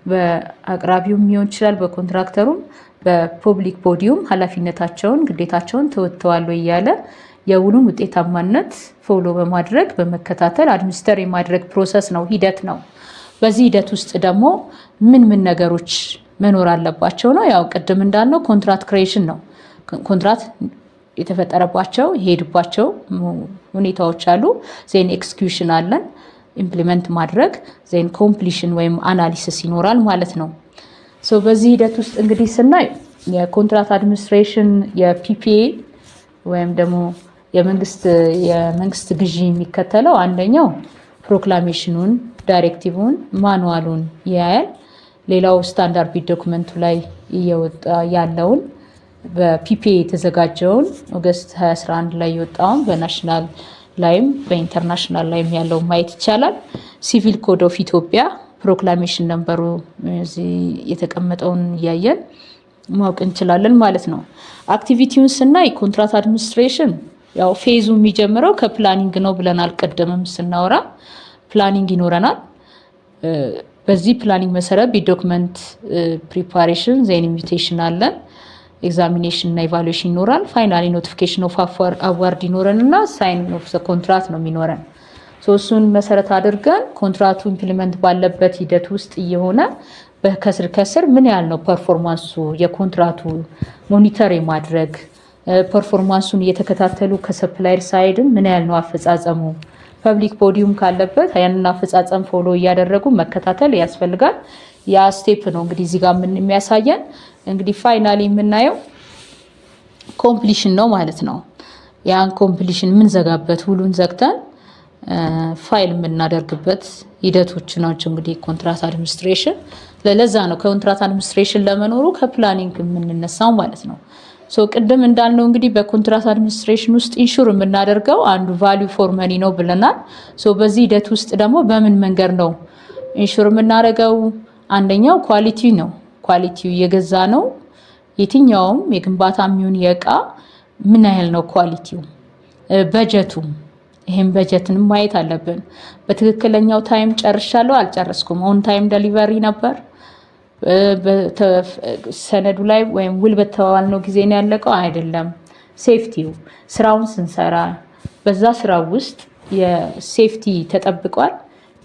በአቅራቢውም ሊሆን ይችላል በኮንትራክተሩም በፐብሊክ ቦዲውም ኃላፊነታቸውን ግዴታቸውን ተወጥተዋል ወይ እያለ የውሉን ውጤታማነት ፎሎ በማድረግ በመከታተል አድሚኒስተር የማድረግ ፕሮሰስ ነው፣ ሂደት ነው። በዚህ ሂደት ውስጥ ደግሞ ምን ነገሮች መኖር አለባቸው ነው። ያው ቅድም እንዳልነው ኮንትራክት ክሬሽን ነው። ኮንትራክት የተፈጠረባቸው የሄድባቸው ሁኔታዎች አሉ። ዜን ኤክስኪዩሽን አለን፣ ኢምፕሊመንት ማድረግ፣ ዜን ኮምፕሊሽን ወይም አናሊሲስ ይኖራል ማለት ነው። በዚህ ሂደት ውስጥ እንግዲህ ስናይ የኮንትራክት አድሚኒስትሬሽን የፒፒኤ ወይም ደግሞ የመንግስት ግዢ የሚከተለው አንደኛው ፕሮክላሜሽኑን፣ ዳይሬክቲቭን፣ ማኑዋሉን ያያል። ሌላው ስታንዳርድ ቢድ ዶክመንቱ ላይ እየወጣ ያለውን በፒፒኤ የተዘጋጀውን ኦገስት 2011 ላይ የወጣውን በናሽናል ላይም በኢንተርናሽናል ላይም ያለው ማየት ይቻላል። ሲቪል ኮድ ኦፍ ኢትዮጵያ ፕሮክላሜሽን ነምበሩ እዚህ የተቀመጠውን እያየን ማወቅ እንችላለን ማለት ነው። አክቲቪቲውን ስናይ ኮንትራክት አድሚኒስትሬሽን ያው ፌዙ የሚጀምረው ከፕላኒንግ ነው ብለናል። ቀደምም ስናወራ ፕላኒንግ ይኖረናል። በዚህ ፕላኒንግ መሰረት ቢዶክመንት ፕሪፓሬሽን ዜን ኢንቪቴሽን አለን። ኤግዛሚኔሽን እና ኢቫሉዌሽን ይኖራል። ፋይናሊ ኖቲፊኬሽን ኦፍ አዋርድ ይኖረንና ሳይን ኦፍ ዘ ኮንትራክት ነው የሚኖረን። እሱን መሰረት አድርገን ኮንትራክቱ ኢምፕሊመንት ባለበት ሂደት ውስጥ እየሆነ ከስር ምን ያህል ነው ፐርፎርማንሱ፣ የኮንትራክቱ ሞኒተር የማድረግ ፐርፎርማንሱን እየተከታተሉ ከሰፕላየር ሳይድም ምን ያህል ነው አፈጻጸሙ፣ ፐብሊክ ቦዲውም ካለበት ያንን አፈጻጸም ፎሎ እያደረጉ መከታተል ያስፈልጋል። ያ ስቴፕ ነው እንግዲህ እዚህ ጋር የሚያሳየን። እንግዲህ ፋይናሊ የምናየው ኮምፕሊሽን ነው ማለት ነው። ያን ኮምፕሊሽን የምንዘጋበት ውሉን ዘግተን ፋይል የምናደርግበት ሂደቶች ናቸው እንግዲህ ኮንትራክት አድሚኒስትሬሽን። ለዛ ነው ኮንትራክት አድሚኒስትሬሽን ለመኖሩ ከፕላኒንግ የምንነሳው ማለት ነው። ቅድም እንዳልነው እንግዲህ በኮንትራክት አድሚኒስትሬሽን ውስጥ ኢንሹር የምናደርገው አንዱ ቫልዩ ፎር መኒ ነው ብለናል። በዚህ ሂደት ውስጥ ደግሞ በምን መንገድ ነው ኢንሹር የምናደርገው? አንደኛው ኳሊቲ ነው። ኳሊቲው የገዛ ነው የትኛውም የግንባታ የሚሆን የእቃ ምን ያህል ነው ኳሊቲው፣ በጀቱ፣ ይሄን በጀትንም ማየት አለብን። በትክክለኛው ታይም ጨርሻለሁ አልጨረስኩም፣ ኦን ታይም ዴሊቨሪ ነበር፣ ሰነዱ ላይ ወይም ውል በተዋዋልነው ጊዜ ነው ያለቀው አይደለም። ሴፍቲው ስራውን ስንሰራ በዛ ስራ ውስጥ የሴፍቲ ተጠብቋል።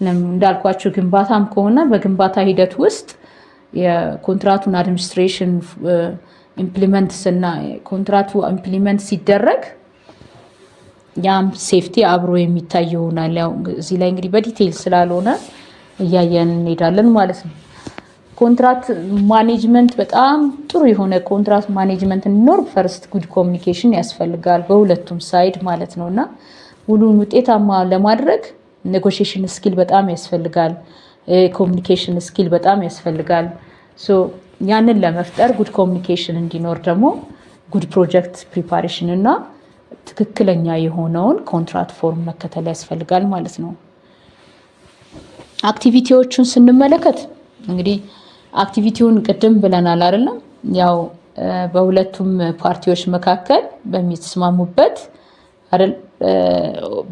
እንዳልኳችሁ ግንባታም ከሆነ በግንባታ ሂደት ውስጥ የኮንትራቱን አድሚኒስትሬሽን ኢምፕሊመንት ኮንትራቱ ኢምፕሊመንት ሲደረግ ያም ሴፍቲ አብሮ የሚታይ ይሆናል። ያው እዚህ ላይ እንግዲህ በዲቴይል ስላልሆነ እያየን እንሄዳለን ማለት ነው። ኮንትራት ማኔጅመንት በጣም ጥሩ የሆነ ኮንትራት ማኔጅመንት እንዲኖር ፈርስት ጉድ ኮሚኒኬሽን ያስፈልጋል በሁለቱም ሳይድ ማለት ነውና ውሉን ውጤታማ ለማድረግ ኔጎሺዬሽን ስኪል በጣም ያስፈልጋል። ኮሚኒኬሽን ስኪል በጣም ያስፈልጋል። ያንን ለመፍጠር ጉድ ኮሚኒኬሽን እንዲኖር ደግሞ ጉድ ፕሮጀክት ፕሪፓሬሽን እና ትክክለኛ የሆነውን ኮንትራት ፎርም መከተል ያስፈልጋል ማለት ነው። አክቲቪቲዎቹን ስንመለከት እንግዲህ አክቲቪቲውን ቅድም ብለናል አይደለም? ያው በሁለቱም ፓርቲዎች መካከል በሚስማሙበት አይደል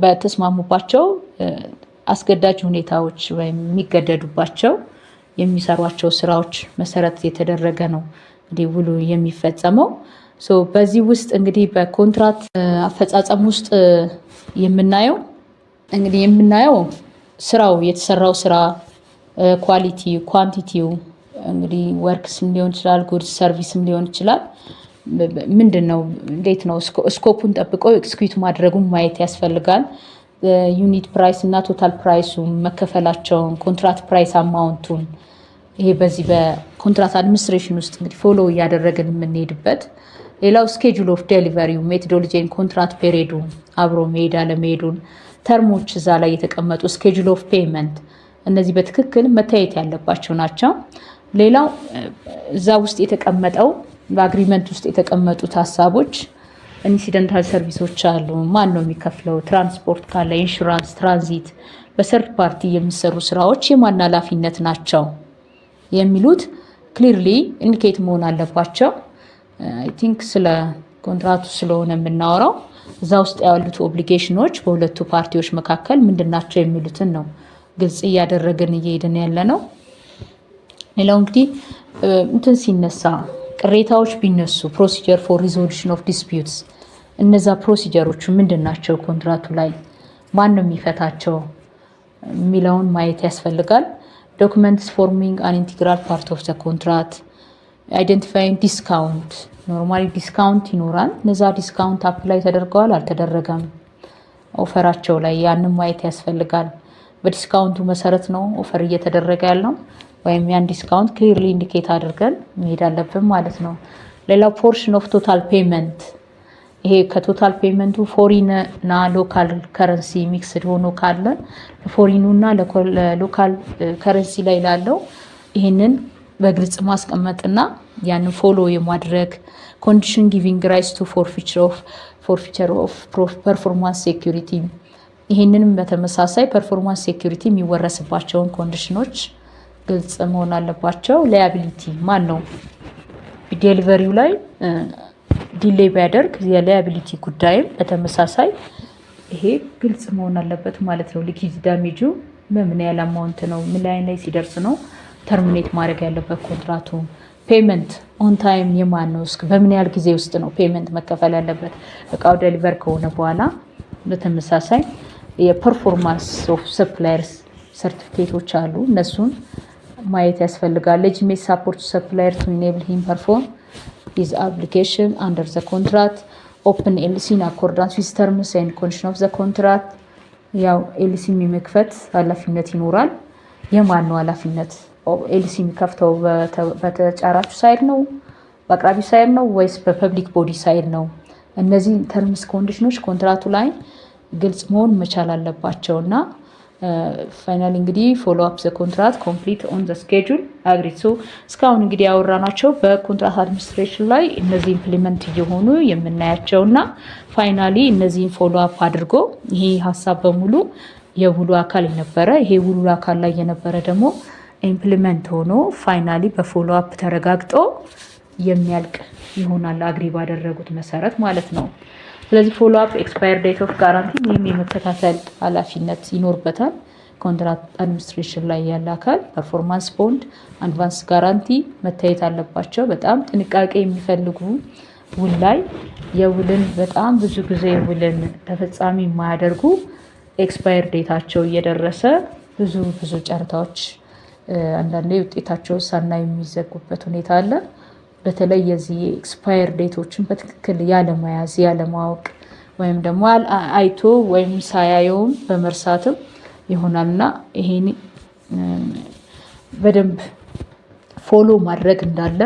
በተስማሙባቸው አስገዳጅ ሁኔታዎች ወይም የሚገደዱባቸው የሚሰሯቸው ስራዎች መሰረት የተደረገ ነው እንግዲህ ውሉ የሚፈጸመው። በዚህ ውስጥ እንግዲህ በኮንትራት አፈጻጸም ውስጥ የምናየው ስራው የተሰራው ስራ ኳሊቲ፣ ኳንቲቲው እንግዲህ ወርክስም ሊሆን ይችላል፣ ጉድስ ሰርቪስም ሊሆን ይችላል። ምንድነው እንዴት ነው ስኮፑን ጠብቆ ኤክስኪዩት ማድረጉን ማየት ያስፈልጋል። ዩኒት ፕራይስ እና ቶታል ፕራይሱ መከፈላቸውን፣ ኮንትራት ፕራይስ አማውንቱን ይሄ በዚህ በኮንትራት አድሚኒስትሬሽን ውስጥ እንግዲህ ፎሎ እያደረግን የምንሄድበት። ሌላው ስኬጁል ኦፍ ዴሊቨሪው ሜቶዶሎጂን፣ ኮንትራት ፔሪዱ አብሮ መሄድ አለመሄዱን፣ ተርሞች እዛ ላይ የተቀመጡ ስኬጁል ኦፍ ፔመንት እነዚህ በትክክል መታየት ያለባቸው ናቸው። ሌላው እዛ ውስጥ የተቀመጠው በአግሪመንት ውስጥ የተቀመጡት ሀሳቦች ኢንሲደንታል ሰርቪሶች አሉ። ማን ነው የሚከፍለው? ትራንስፖርት ካለ ኢንሹራንስ፣ ትራንዚት፣ በሰርድ ፓርቲ የሚሰሩ ስራዎች የማን ኃላፊነት ናቸው የሚሉት ክሊርሊ ኢንዲኬት መሆን አለባቸው። አይ ቲንክ ስለ ኮንትራቱ ስለሆነ የምናወራው እዛ ውስጥ ያሉት ኦብሊጌሽኖች በሁለቱ ፓርቲዎች መካከል ምንድናቸው የሚሉትን ነው ግልጽ እያደረግን እየሄድን ያለ ነው። ሌላው እንግዲህ እንትን ሲነሳ ቅሬታዎች ቢነሱ ፕሮሲጀር ፎር ሪዞሉሽን ኦፍ ዲስፒዩትስ እነዛ ፕሮሲጀሮቹ ምንድናቸው፣ ኮንትራቱ ላይ ማን ነው የሚፈታቸው የሚለውን ማየት ያስፈልጋል። ዶክመንትስ ፎርሚንግ አን ኢንቴግራል ፓርት ኦፍ ዘ ኮንትራት፣ አይደንቲፋይንግ ዲስካውንት። ኖርማሊ ዲስካውንት ይኖራል። እነዛ ዲስካውንት አፕላይ ተደርገዋል አልተደረገም ኦፈራቸው ላይ ያንን ማየት ያስፈልጋል። በዲስካውንቱ መሰረት ነው ኦፈር እየተደረገ ያለው ወይም ያን ዲስካውንት ክሊርሊ ኢንዲኬት አድርገን መሄድ አለብን ማለት ነው። ሌላው ፖርሽን ኦፍ ቶታል ፔመንት፣ ይሄ ከቶታል ፔመንቱ ፎሪን እና ሎካል ከረንሲ ሚክስድ ሆኖ ካለ ፎሪኑ እና ለሎካል ከረንሲ ላይ ላለው ይህንን በግልጽ ማስቀመጥና ያንን ፎሎ የማድረግ ኮንዲሽን ጊቪንግ ራይትስ ቱ ፎርፊቸር ኦፍ ፐርፎርማንስ ሴኩሪቲ፣ ይህንንም በተመሳሳይ ፐርፎርማንስ ሴኩሪቲ የሚወረስባቸውን ኮንዲሽኖች ግልጽ መሆን አለባቸው። ላያቢሊቲ ማን ነው ዴሊቨሪው ላይ ዲሌይ ቢያደርግ የላያቢሊቲ ጉዳይም በተመሳሳይ ይሄ ግልጽ መሆን አለበት ማለት ነው። ሊኬጅ ዳሜጁ በምን ያህል አማውንት ነው፣ ምን ላይ ሲደርስ ነው ተርሚኔት ማድረግ ያለበት ኮንትራቱ። ፔመንት ኦን ታይም የማን ነው፣ በምን ያህል ጊዜ ውስጥ ነው ፔመንት መከፈል ያለበት እቃው ዴሊቨር ከሆነ በኋላ። በተመሳሳይ የፐርፎርማንስ ኦፍ ሰፕላየርስ ሰርቲፊኬቶች አሉ፣ እነሱን ማየት ያስፈልጋል። ሌጂቲሜት ሳፖርት ሰፕላየር ቱ ኢኔብል ሂም ፐርፎርም ሂዝ አፕሊኬሽን አንደር ዘ ኮንትራክት ኦፕን ኤልሲ ኢን አኮርዳንስ ዊዝ ተርምስ ኤንድ ኮንዲሽን ኦፍ ዘ ኮንትራክት። ያው ኤልሲ የሚመክፈት ኃላፊነት ይኖራል። የማን ነው ኃላፊነት? ኤልሲ የሚከፍተው በተጫራቹ ሳይድ ነው፣ በአቅራቢ ሳይድ ነው ወይስ በፐብሊክ ቦዲ ሳይድ ነው? እነዚህ ተርምስ ኮንዲሽኖች ኮንትራቱ ላይ ግልጽ መሆን መቻል አለባቸው እና ፋይናሊ እንግዲህ ፎሎ አፕ ዘ ኮንትራት ኮምፕሊት ኦን ዘ ስኬጁል አግሪድ። ሶ እስካሁን እንግዲህ ያወራናቸው በኮንትራት አድሚኒስትሬሽን ላይ እነዚህ ኢምፕሊመንት እየሆኑ የምናያቸው እና ፋይናሊ እነዚህን ፎሎ አፕ አድርጎ ይሄ ሀሳብ በሙሉ የውሉ አካል የነበረ ይሄ ውሉ አካል ላይ የነበረ ደግሞ ኢምፕሊመንት ሆኖ ፋይናሊ በፎሎ አፕ ተረጋግጦ የሚያልቅ ይሆናል አግሪ ባደረጉት መሰረት ማለት ነው። ስለዚህ ፎሎ አፕ ኤክስፓየር ዴት ኦፍ ጋራንቲ ይህም የመከታተል ኃላፊነት ይኖርበታል። ኮንትራክት አድሚኒስትሬሽን ላይ ያለ አካል ፐርፎርማንስ ቦንድ፣ አድቫንስ ጋራንቲ መታየት አለባቸው። በጣም ጥንቃቄ የሚፈልጉ ውል ላይ የውልን በጣም ብዙ ጊዜ ውልን ተፈጻሚ የማያደርጉ ኤክስፓየር ዴታቸው እየደረሰ ብዙ ጨረታዎች አንዳንዴ ውጤታቸው ሳናይ የሚዘጉበት ሁኔታ አለ። በተለይ የዚህ ኤክስፓየር ዴቶችን በትክክል ያለመያዝ ያለማወቅ ወይም ደግሞ አይቶ ወይም ሳያየውም በመርሳትም ይሆናልና ይሄን በደንብ ፎሎ ማድረግ እንዳለ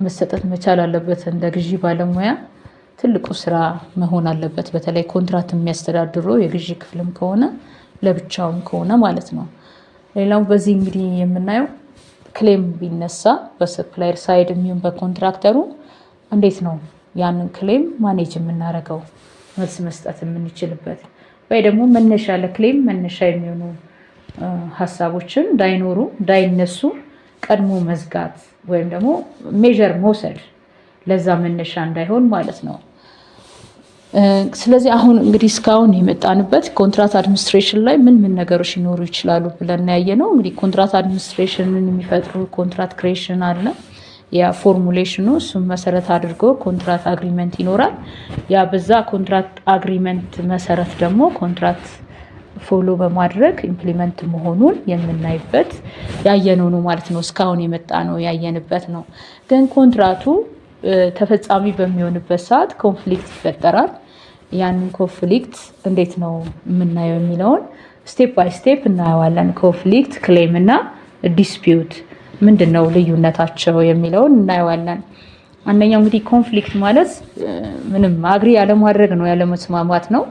መሰጠት መቻል አለበት። እንደ ግዢ ባለሙያ ትልቁ ስራ መሆን አለበት። በተለይ ኮንትራት የሚያስተዳድሩ የግዢ ክፍልም ከሆነ ለብቻውም ከሆነ ማለት ነው። ሌላው በዚህ እንግዲህ የምናየው ክሌም ቢነሳ በሰፕላየር ሳይድ የሚሆን በኮንትራክተሩ እንዴት ነው ያንን ክሌም ማኔጅ የምናደርገው መልስ መስጠት የምንችልበት ወይ ደግሞ መነሻ ለክሌም መነሻ የሚሆኑ ሀሳቦችን እንዳይነሱ ቀድሞ መዝጋት ወይም ደግሞ ሜጀር መውሰድ ለዛ መነሻ እንዳይሆን ማለት ነው። ስለዚህ አሁን እንግዲህ እስካሁን የመጣንበት ኮንትራት አድሚኒስትሬሽን ላይ ምን ነገሮች ሊኖሩ ይችላሉ ብለን ያየነው እንግዲህ ኮንትራት አድሚኒስትሬሽንን የሚፈጥሩ ኮንትራት ክሬሽን አለ። ያ ፎርሙሌሽኑ እሱን መሰረት አድርጎ ኮንትራት አግሪመንት ይኖራል። ያ በዛ ኮንትራት አግሪመንት መሰረት ደግሞ ኮንትራት ፎሎ በማድረግ ኢምፕሊመንት መሆኑን የምናይበት ያየነው ነው ማለት ነው። እስካሁን የመጣ ነው ያየንበት ነው። ግን ኮንትራቱ ተፈጻሚ በሚሆንበት ሰዓት ኮንፍሊክት ይፈጠራል። ያንን ኮንፍሊክት እንዴት ነው የምናየው የሚለውን ስቴፕ ባይ ስቴፕ እናየዋለን። ኮንፍሊክት፣ ክሌም እና ዲስፒዩት ምንድነው ልዩነታቸው የሚለውን እናየዋለን። አንደኛው እንግዲህ ኮንፍሊክት ማለት ምንም አግሪ ያለማድረግ ነው፣ ያለመስማማት ነው።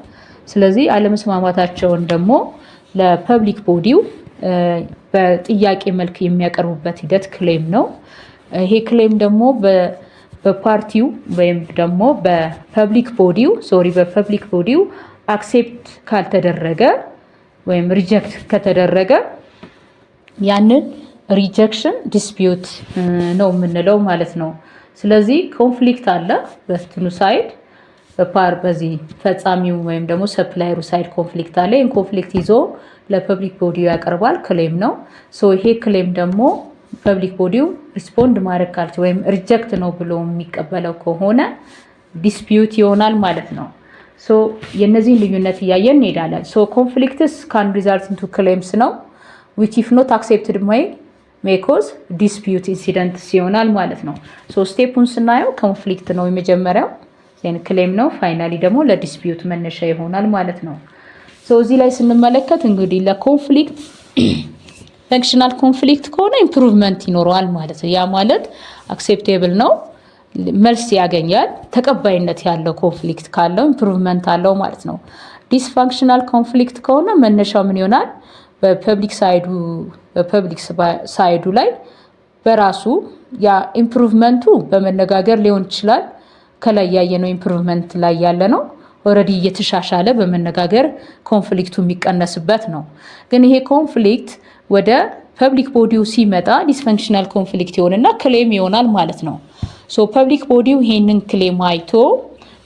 ስለዚህ አለመስማማታቸውን ደግሞ ለፐብሊክ ቦዲው በጥያቄ መልክ የሚያቀርቡበት ሂደት ክሌም ነው። ይሄ ክሌም ደግሞ በፓርቲው ወይም ደግሞ በፐብሊክ ቦዲው አክሴፕት ካልተደረገ ወይም ሪጀክት ከተደረገ ያንን ሪጀክሽን ዲስፒዩት ነው የምንለው ማለት ነው። ስለዚህ ኮንፍሊክት አለ በትኑ ሳይድ በዚህ ፈጻሚው ወይም ደግሞ ሰፕላየሩ ሳይድ ኮንፍሊክት አለ። ይህን ኮንፍሊክት ይዞ ለፐብሊክ ቦዲው ያቀርባል፣ ክሌም ነው። ይሄ ክሌም ደግሞ ፐብሊክ ቦዲው ሪስፖንድ ማድረግ ካልቻለ ወይም ሪጀክት ነው ብሎ የሚቀበለው ከሆነ ዲስፒዩት ይሆናል ማለት ነው። የነዚህን ልዩነት እያየን እንሄዳለን። ኮንፍሊክትስ ካን ሪዛልት ኢንቱ ክሌምስ ነው which if not accepted may cause dispute incidents ይሆናል ማለት ነው። ስቴፑን ስናየው ኮንፍሊክት ነው የመጀመሪያው፣ ዜን ክሌም ነው፣ ፋይናሊ ደግሞ ለዲስፒዩት መነሻ ይሆናል ማለት ነው። እዚህ ላይ ስንመለከት እንግዲህ ለኮንፍሊክት ፈንክሽናል ኮንፍሊክት ከሆነ ኢምፕሩቭመንት ይኖረዋል ማለት ነው። ያ ማለት አክሴፕቴብል ነው፣ መልስ ያገኛል። ተቀባይነት ያለው ኮንፍሊክት ካለው ኢምፕሩቭመንት አለው ማለት ነው። ዲስፋንክሽናል ኮንፍሊክት ከሆነ መነሻው ምን ይሆናል? በፐብሊክ ሳይዱ ላይ በራሱ ያ ኢምፕሩቭመንቱ በመነጋገር ሊሆን ይችላል። ከላይ ያየነው ኢምፕሩቭመንት ላይ ያለ ነው። ኦልሬዲ እየተሻሻለ በመነጋገር ኮንፍሊክቱ የሚቀነስበት ነው። ግን ይሄ ኮንፍሊክት ወደ ፐብሊክ ቦዲው ሲመጣ ዲስፈንክሽናል ኮንፍሊክት ይሆንና ክሌም ይሆናል ማለት ነው። ፐብሊክ ቦዲው ይሄንን ክሌም አይቶ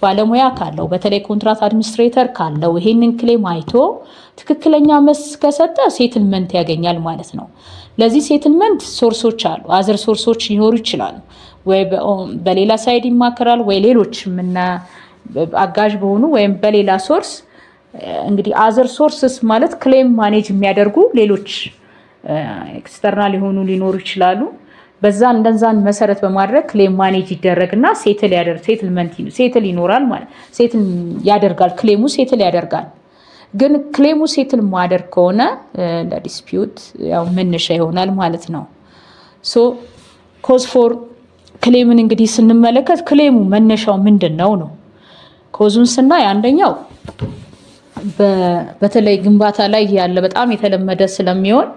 ባለሙያ ካለው በተለይ ኮንትራት አድሚኒስትሬተር ካለው ይሄንን ክሌም አይቶ ትክክለኛ መልስ ከሰጠ ሴትልመንት ያገኛል ማለት ነው። ለዚህ ሴትልመንት ሶርሶች አሉ፣ አዘር ሶርሶች ሊኖሩ ይችላሉ። ወይ በሌላ ሳይድ ይማከራል፣ ወይ ሌሎች አጋዥ በሆኑ ወይም በሌላ ሶርስ እንግዲህ አዘር ሶርስስ ማለት ክሌም ማኔጅ የሚያደርጉ ሌሎች ኤክስተርናል የሆኑ ሊኖሩ ይችላሉ። እንደዛን መሰረት በማድረግ ክሌም ማኔጅ ይደረግና ሴትል ይኖራል ማለት ሴትል ያደርጋል። ክሌሙ ሴትል ያደርጋል። ግን ክሌሙ ሴትል ማደርግ ከሆነ ለዲስፒዩት ያው መነሻ ይሆናል ማለት ነው። ኮዝ ፎር ክሌምን እንግዲህ ስንመለከት ክሌሙ መነሻው ምንድነው ነው? ኮዙን ስናይ አንደኛው በተለይ ግንባታ ላይ ያለ በጣም የተለመደ ስለሚሆን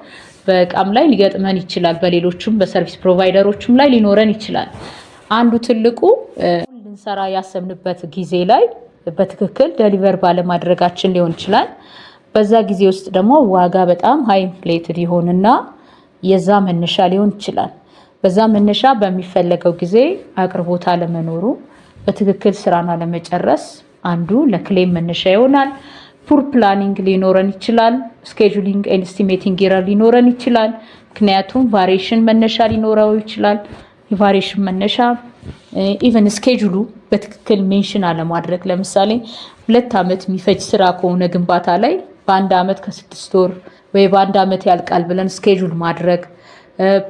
በእቃም ላይ ሊገጥመን ይችላል። በሌሎችም በሰርቪስ ፕሮቫይደሮችም ላይ ሊኖረን ይችላል። አንዱ ትልቁ ልንሰራ ያሰብንበት ጊዜ ላይ በትክክል ደሊቨር ባለማድረጋችን ሊሆን ይችላል። በዛ ጊዜ ውስጥ ደግሞ ዋጋ በጣም ሃይ ኢንፍሌትድ ይሆንና የዛ መነሻ ሊሆን ይችላል። በዛ መነሻ በሚፈለገው ጊዜ አቅርቦት አለመኖሩ በትክክል ስራን አለመጨረስ አንዱ ለክሌም መነሻ ይሆናል። ፑር ፕላኒንግ ሊኖረን ይችላል። ስኬጁሊንግ ኤንድ ኤስቲሜቲንግ ኤረር ሊኖረን ይችላል። ምክንያቱም ቫሪዬሽን መነሻ ሊኖረው ይችላል። የቫሪዬሽን መነሻ ኢቨን ስኬጁሉ በትክክል ሜንሽን አለማድረግ፣ ለምሳሌ 2 ዓመት የሚፈጅ ስራ ከሆነ ግንባታ ላይ በ1 ዓመት ከ6 ወር ወይ በ1 ዓመት ያልቃል ብለን ስኬጁል ማድረግ፣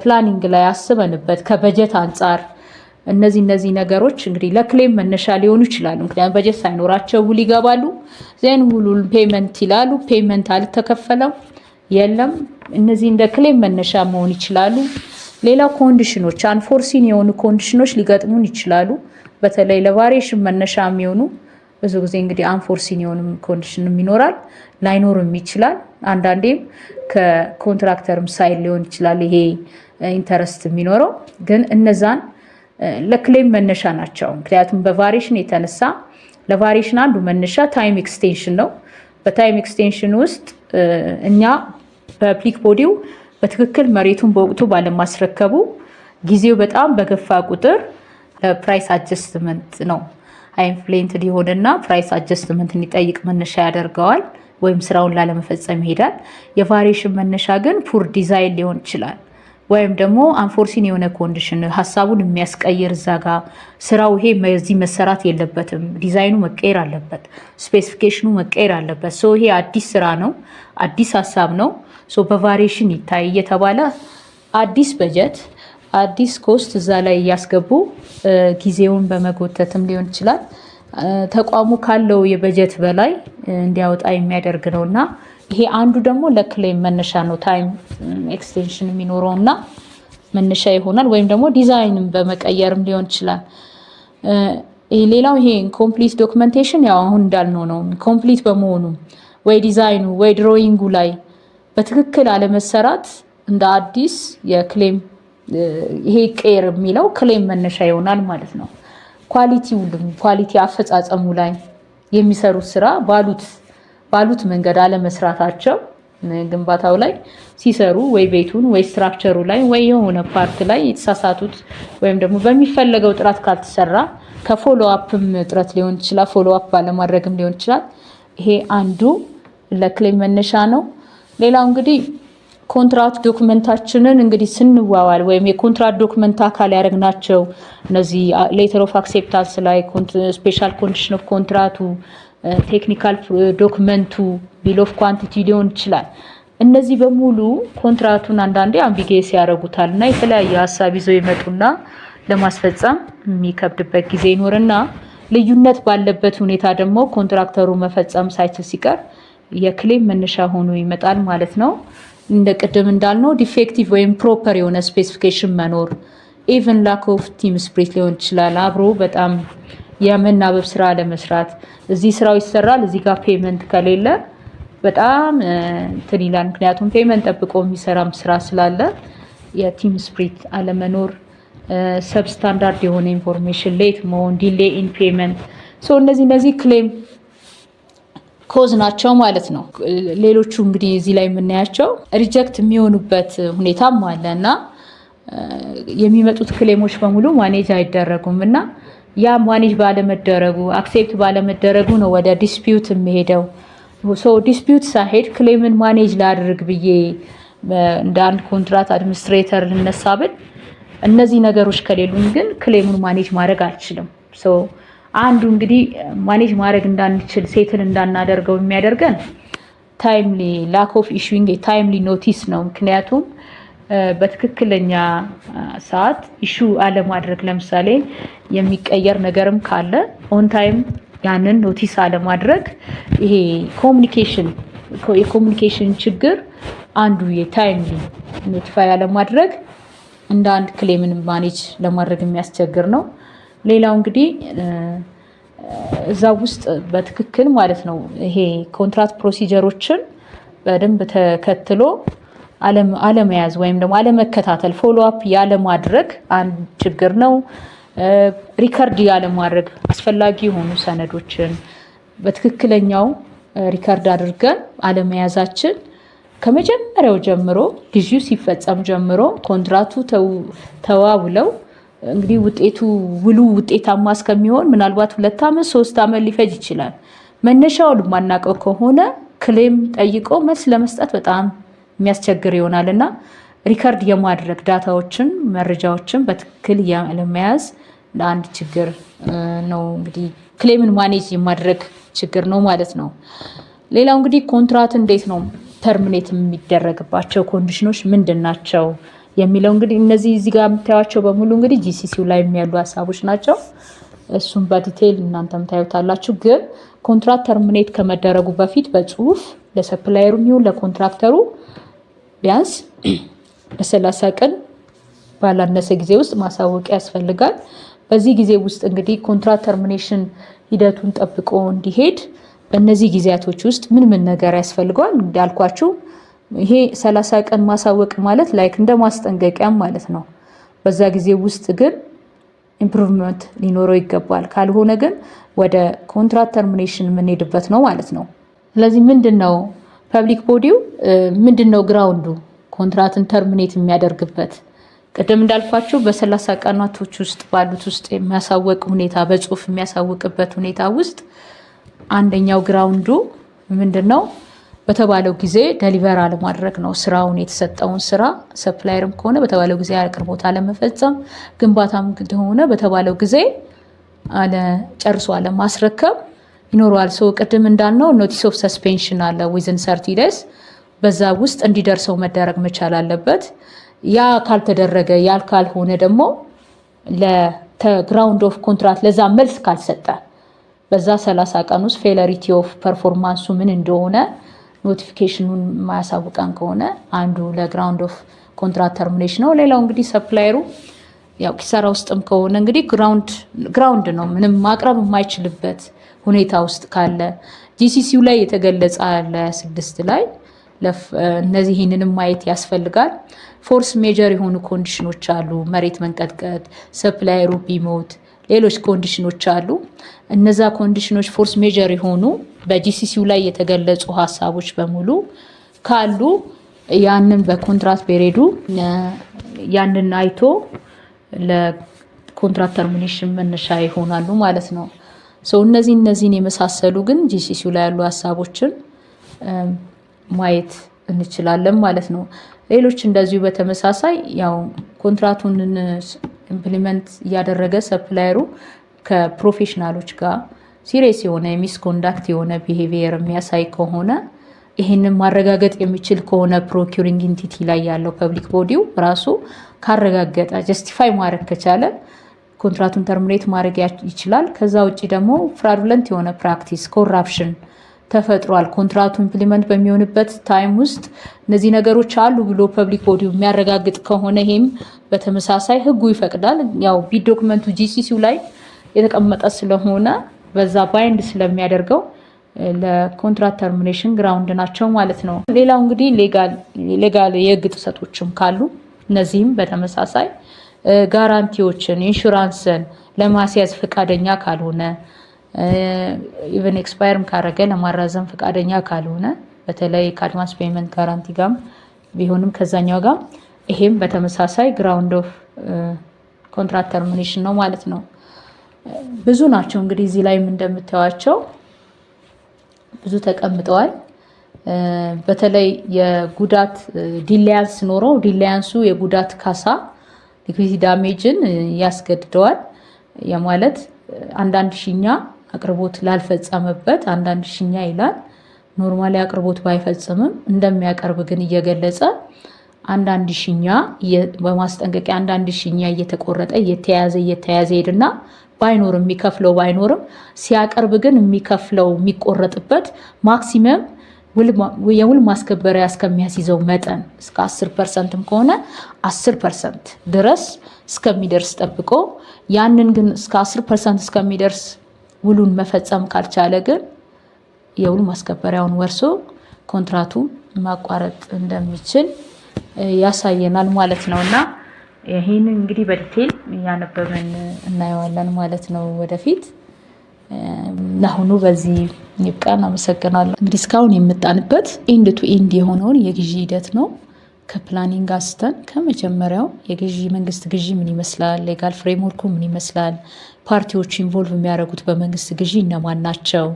ፕላኒንግ ላይ አስበንበት ከበጀት አንጻር እነዚህ ነገሮች እንግዲህ ለክሌም መነሻ ሊሆኑ ይችላሉ። ምክንያቱም በጀት ሳይኖራቸው ውል ይገባሉ። ዜን ውሉን ፔመንት ይላሉ። ፔመንት አልተከፈለም የለም። እነዚህ እንደ ክሌም መነሻ መሆን ይችላሉ። ሌላው ኮንዲሽኖች፣ አንፎርሲን የሆኑ ኮንዲሽኖች ሊገጥሙን ይችላሉ። በተለይ ለቫሪዬሽን መነሻ የሚሆኑ ብዙ ጊዜ እንግዲህ አንፎርሲን የሆኑ ኮንዲሽንም ይኖራል፣ ላይኖርም ይችላል። አንዳንዴም ከኮንትራክተርም ሳይድ ሊሆን ይችላል ይሄ ኢንተረስት የሚኖረው። ግን እነዛን ለክሌም መነሻ ናቸው። ምክንያቱም በቫሪዬሽን የተነሳ ለቫሪዬሽን አንዱ መነሻ ታይም ኤክስቴንሽን ነው። በታይም ኤክስቴንሽን ውስጥ እኛ ፐብሊክ ቦዲው በትክክል መሬቱን በወቅቱ ባለማስረከቡ ጊዜው በጣም በገፋ ቁጥር ፕራይስ አጀስትመንት ነው ኢንፍሌንት ሊሆንና ፕራይስ አጀስትመንት እንዲጠይቅ መነሻ ያደርገዋል፣ ወይም ስራውን ላለመፈጸም ይሄዳል። የቫሪዬሽን መነሻ ግን ፑር ዲዛይን ሊሆን ይችላል፣ ወይም ደግሞ አንፎርሲን የሆነ ኮንዲሽን ሀሳቡን የሚያስቀይር እዛ ጋ ስራው ይሄ እዚህ መሰራት የለበትም፣ ዲዛይኑ መቀየር አለበት፣ ስፔሲፊኬሽኑ መቀየር አለበት፣ ይሄ አዲስ ስራ ነው፣ አዲስ ሀሳብ ነው፣ በቫሪዬሽን ይታይ እየተባለ አዲስ በጀት አዲስ ኮስት እዛ ላይ እያስገቡ ጊዜውን በመጎተትም ሊሆን ይችላል ተቋሙ ካለው የበጀት በላይ እንዲያወጣ የሚያደርግ ነው እና ይሄ አንዱ ደግሞ ለክሌም መነሻ ነው። ታይም ኤክስቴንሽን የሚኖረው እና መነሻ ይሆናል። ወይም ደግሞ ዲዛይንም በመቀየርም ሊሆን ይችላል። ሌላው ይሄ ኮምፕሊት ዶክመንቴሽን ያው አሁን እንዳልነው ነው። ኮምፕሊት በመሆኑ ወይ ዲዛይኑ ወይ ድሮይንጉ ላይ በትክክል አለመሰራት እንደ አዲስ የክሌም ይሄ ቄር የሚለው ክሌም መነሻ ይሆናል ማለት ነው። ኳሊቲ አፈጻጸሙ ላይ የሚሰሩት ስራ ባሉት መንገድ አለመስራታቸው ግንባታው ላይ ሲሰሩ ወይ ቤቱን ወይ ስትራክቸሩ ላይ ወይ የሆነ ፓርት ላይ የተሳሳቱት ወይም ደግሞ በሚፈለገው ጥራት ካልተሰራ ከፎሎ አፕም ጥረት ሊሆን ይችላል፣ ፎሎ አፕ ባለማድረግም ሊሆን ይችላል። ይሄ አንዱ ለክሌም መነሻ ነው። ሌላው እንግዲህ ኮንትራክት ዶክመንታችንን እንግዲህ ስንዋዋል ወይም የኮንትራክት ዶክመንት አካል ያደረግናቸው እነዚህ ሌተር ኦፍ አክሴፕታንስ ላይ ስፔሻል ኮንዲሽን ኦፍ ኮንትራቱ፣ ቴክኒካል ዶክመንቱ፣ ቢል ኦፍ ኳንቲቲ ሊሆን ይችላል። እነዚህ በሙሉ ኮንትራቱን አንዳንዴ አምቢጌስ ያደርጉታል እና የተለያየ ሀሳብ ይዘው ይመጡና ለማስፈጸም የሚከብድበት ጊዜ ይኖርና ልዩነት ባለበት ሁኔታ ደግሞ ኮንትራክተሩ መፈጸም ሳይችል ሲቀር የክሌም መነሻ ሆኖ ይመጣል ማለት ነው። እንደ ቅድም እንዳልነው ዲፌክቲቭ ወይም ፕሮፐር የሆነ ስፔሲፊኬሽን መኖር፣ ኢቨን ላክ ኦፍ ቲም ስፕሪት ሊሆን ይችላል። አብሮ በጣም የመናበብ ስራ ለመስራት እዚህ ስራው ይሰራል፣ እዚህ ጋር ፔመንት ከሌለ በጣም እንትን ይላል። ምክንያቱም ፔመንት ጠብቆ የሚሰራም ስራ ስላለ የቲም ስፕሪት አለመኖር፣ ሰብስታንዳርድ የሆነ ኢንፎርሜሽን ሌት መሆን፣ ዲሌይ ኢን ፔመንት፣ እነዚህ ክሌም ኮዝ ናቸው ማለት ነው። ሌሎቹ እንግዲህ እዚህ ላይ የምናያቸው ሪጀክት የሚሆኑበት ሁኔታም አለ እና የሚመጡት ክሌሞች በሙሉ ማኔጅ አይደረጉም እና ያ ማኔጅ ባለመደረጉ አክሴፕት ባለመደረጉ ነው ወደ ዲስፒዩት የሚሄደው። ዲስፒዩት ሳይሄድ ክሌምን ማኔጅ ላድርግ ብዬ እንደ አንድ ኮንትራት አድሚኒስትሬተር ልነሳብል እነዚህ ነገሮች ከሌሉም ግን ክሌሙን ማኔጅ ማድረግ አልችልም። አንዱ እንግዲህ ማኔጅ ማድረግ እንዳንችል ሴትን እንዳናደርገው የሚያደርገን ታይምሊ ላክ ኦፍ ኢሹዊንግ ታይምሊ ኖቲስ ነው። ምክንያቱም በትክክለኛ ሰዓት ኢሹ አለማድረግ፣ ለምሳሌ የሚቀየር ነገርም ካለ ኦን ታይም ያንን ኖቲስ አለማድረግ፣ ይሄ የኮሚኒኬሽን ችግር አንዱ የታይምሊ ኖቲፋይ አለማድረግ እንደ አንድ ክሌምን ማኔጅ ለማድረግ የሚያስቸግር ነው። ሌላው እንግዲህ እዛ ውስጥ በትክክል ማለት ነው ይሄ ኮንትራክት ፕሮሲጀሮችን በደንብ ተከትሎ አለመያዝ ወይም ደግሞ አለመከታተል፣ ፎሎ አፕ ያለማድረግ አንድ ችግር ነው። ሪከርድ ያለማድረግ፣ አስፈላጊ የሆኑ ሰነዶችን በትክክለኛው ሪከርድ አድርገን አለመያዛችን ከመጀመሪያው ጀምሮ ግዢው ሲፈጸም ጀምሮ ኮንትራቱ ተዋውለው እንግዲህ ውሉ ውጤታማ እስከሚሆን ምናልባት 2 ዓመት 3 ዓመት ሊፈጅ ይችላል። መነሻውን ማናቀው ከሆነ ክሌም ጠይቆ መልስ ለመስጠት በጣም የሚያስቸግር ይሆናልና ሪከርድ የማድረግ ዳታዎችን መረጃዎችን በትክክል ለመያዝ ለአንድ ችግር ነው። እንግዲህ ክሌምን ማኔጅ የማድረግ ችግር ነው ማለት ነው። ሌላው እንግዲህ ኮንትራት እንዴት ነው ተርሚኔት የሚደረግባቸው ኮንዲሽኖች ምንድናቸው የሚለው እንግዲህ እነዚህ እዚህ ጋር የምታዩቸው በሙሉ እንግዲህ ጂሲሲው ላይ የሚያሉ ሀሳቦች ናቸው። እሱም በዲቴይል እናንተም ታዩታላችሁ። ግን ኮንትራት ተርሚኔት ከመደረጉ በፊት በጽሁፍ ለሰፕላየሩ ይሁን ለኮንትራክተሩ ቢያንስ በ30 ቀን ባላነሰ ጊዜ ውስጥ ማሳወቂያ ያስፈልጋል። በዚህ ጊዜ ውስጥ እንግዲህ ኮንትራት ተርሚኔሽን ሂደቱን ጠብቆ እንዲሄድ በእነዚህ ጊዜያቶች ውስጥ ምን ነገር ያስፈልገዋል እንዳልኳችሁ ይሄ 30 ቀን ማሳወቅ ማለት ላይክ እንደ ማስጠንቀቂያም ማለት ነው። በዛ ጊዜ ውስጥ ግን ኢምፕሩቭመንት ሊኖረው ይገባል። ካልሆነ ግን ወደ ኮንትራት ተርሚኔሽን የምንሄድበት ነው ማለት ነው። ስለዚህ ምንድነው ፐብሊክ ቦዲው ምንድነው ግራውንዱ ኮንትራትን ተርሚኔት የሚያደርግበት? ቅድም እንዳልኳችሁ በ30 ቀናቶች ውስጥ ባሉት ውስጥ የሚያሳውቅ ሁኔታ በጽሁፍ የሚያሳውቅበት ሁኔታ ውስጥ አንደኛው ግራውንዱ ምንድነው? በተባለው ጊዜ ደሊቨር አለማድረግ ነው። ስራውን የተሰጠውን ስራ ሰፕላየርም ከሆነ በተባለው ጊዜ አቅርቦት አለመፈጸም፣ ግንባታም ከሆነ በተባለው ጊዜ ጨርሶ አለማስረከብ ይኖረዋል። ሰው ቅድም እንዳልነው ኖቲስ ኦፍ ሰስፔንሽን አለ ዊዝን 30 ዴይስ በዛ ውስጥ እንዲደርሰው መደረግ መቻል አለበት። ያ ካልተደረገ ካልሆነ ደግሞ ለግራውንድ ኦፍ ኮንትራት ለዛ መልስ ካልሰጠ በዛ 30 ቀን ውስጥ ፌለሪቲ ኦፍ ፐርፎርማንሱ ምን እንደሆነ ኖቲፊኬሽኑን ማያሳውቀን ከሆነ አንዱ ለግራውንድ ኦፍ ኮንትራት ተርሚኔሽን ነው። ሌላው እንግዲህ ሰፕላየሩ ያው ኪሳራ ውስጥም ከሆነ እንግዲህ ግራውንድ ነው ምንም ማቅረብ የማይችልበት ሁኔታ ውስጥ ካለ ጂሲሲው ላይ የተገለጸ አለ 6 ላይ እነዚህ ይህንንም ማየት ያስፈልጋል። ፎርስ ሜጀር የሆኑ ኮንዲሽኖች አሉ። መሬት መንቀጥቀጥ፣ ሰፕላየሩ ቢሞት፣ ሌሎች ኮንዲሽኖች አሉ። እነዛ ኮንዲሽኖች ፎርስ ሜጀር የሆኑ በጂሲሲው ላይ የተገለጹ ሀሳቦች በሙሉ ካሉ ያንን በኮንትራት ፔሪዱ ያንን አይቶ ለኮንትራት ተርሚኔሽን መነሻ ይሆናሉ ማለት ነው። እነዚህን የመሳሰሉ ግን ጂሲሲው ላይ ያሉ ሀሳቦችን ማየት እንችላለን ማለት ነው። ሌሎች እንደዚሁ በተመሳሳይ ያው ኮንትራቱን ኢምፕሊመንት እያደረገ ሰፕላየሩ ከፕሮፌሽናሎች ጋር ሲሪየስ የሆነ የሚስኮንዳክት የሆነ ቢሄቪየር የሚያሳይ ከሆነ ይህንን ማረጋገጥ የሚችል ከሆነ ፕሮኪሪንግ ኢንቲቲ ላይ ያለው ፐብሊክ ቦዲው ራሱ ካረጋገጠ ጀስቲፋይ ማድረግ ከቻለ ኮንትራቱን ተርሚኔት ማድረግ ይችላል። ከዛ ውጭ ደግሞ ፍራዱለንት የሆነ ፕራክቲስ ኮራፕሽን ተፈጥሯል ኮንትራቱ ኢምፕሊመንት በሚሆንበት ታይም ውስጥ እነዚህ ነገሮች አሉ ብሎ ፐብሊክ ቦዲው የሚያረጋግጥ ከሆነ ይሄም በተመሳሳይ ህጉ ይፈቅዳል። ያው ቢድ ዶክመንቱ ጂሲሲው ላይ የተቀመጠ ስለሆነ በዛ ባይንድ ስለሚያደርገው ለኮንትራት ተርሚኔሽን ግራውንድ ናቸው ማለት ነው። ሌላው እንግዲህ ሌጋል የህግ ጥሰቶችም ካሉ እነዚህም በተመሳሳይ ጋራንቲዎችን ኢንሹራንስን ለማስያዝ ፈቃደኛ ካልሆነ ኢቨን ኤክስፓየርም ካረገ ለማራዘም ፈቃደኛ ካልሆነ በተለይ ከአድቫንስ ፔመንት ጋራንቲ ጋር ቢሆንም ከዛኛው ጋር ይሄም በተመሳሳይ ግራውንድ ኦፍ ኮንትራት ተርሚኔሽን ነው ማለት ነው። ብዙ ናቸው እንግዲህ እዚህ ላይም እንደምታዩቸው ብዙ ተቀምጠዋል። በተለይ የጉዳት ዲላያንስ ኖረው ዲላያንሱ የጉዳት ካሳ ሊኩዊዲቲ ዳሜጅን ያስገድደዋል። የማለት አንዳንድ ሺኛ አቅርቦት ላልፈጸመበት አንዳንድ ሺኛ ይላል። ኖርማሊ አቅርቦት ባይፈጽምም እንደሚያቀርብ ግን እየገለጸ አንዳንድ ሺኛ በማስጠንቀቂያ አንዳንድ ሺኛ እየተቆረጠ እየተያዘ ሄድና ባይኖርም የሚከፍለው ባይኖርም ሲያቀርብ ግን የሚከፍለው የሚቆረጥበት ማክሲመም የውል ማስከበሪያ እስከሚያስይዘው መጠን እስከ 10% ከሆነ 10% ድረስ እስከሚደርስ ጠብቆ ያንን ግን እስከ 10% እስከሚደርስ ውሉን መፈጸም ካልቻለ ግን የውል ማስከበሪያውን ወርሶ ኮንትራቱ ማቋረጥ እንደሚችል ያሳየናል ማለት ነውና ይሄን እንግዲህ በዲቴል ያነበበን እናየዋለን ማለት ነው ወደፊት። ለአሁኑ በዚህ ይብቃን። አመሰግናለሁ። እንግዲህ እስካሁን የምጣንበት ኤንድ ቱ ኤንድ የሆነውን የግዢ ሂደት ነው። ከፕላኒንግ አንስተን ከመጀመሪያው መንግስት ግዢ ምን ይመስላል፣ ሌጋል ፍሬምወርኩ ምን ይመስላል፣ ፓርቲዎች ኢንቮልቭ የሚያደርጉት በመንግስት ግዢ እነማን ናቸው፣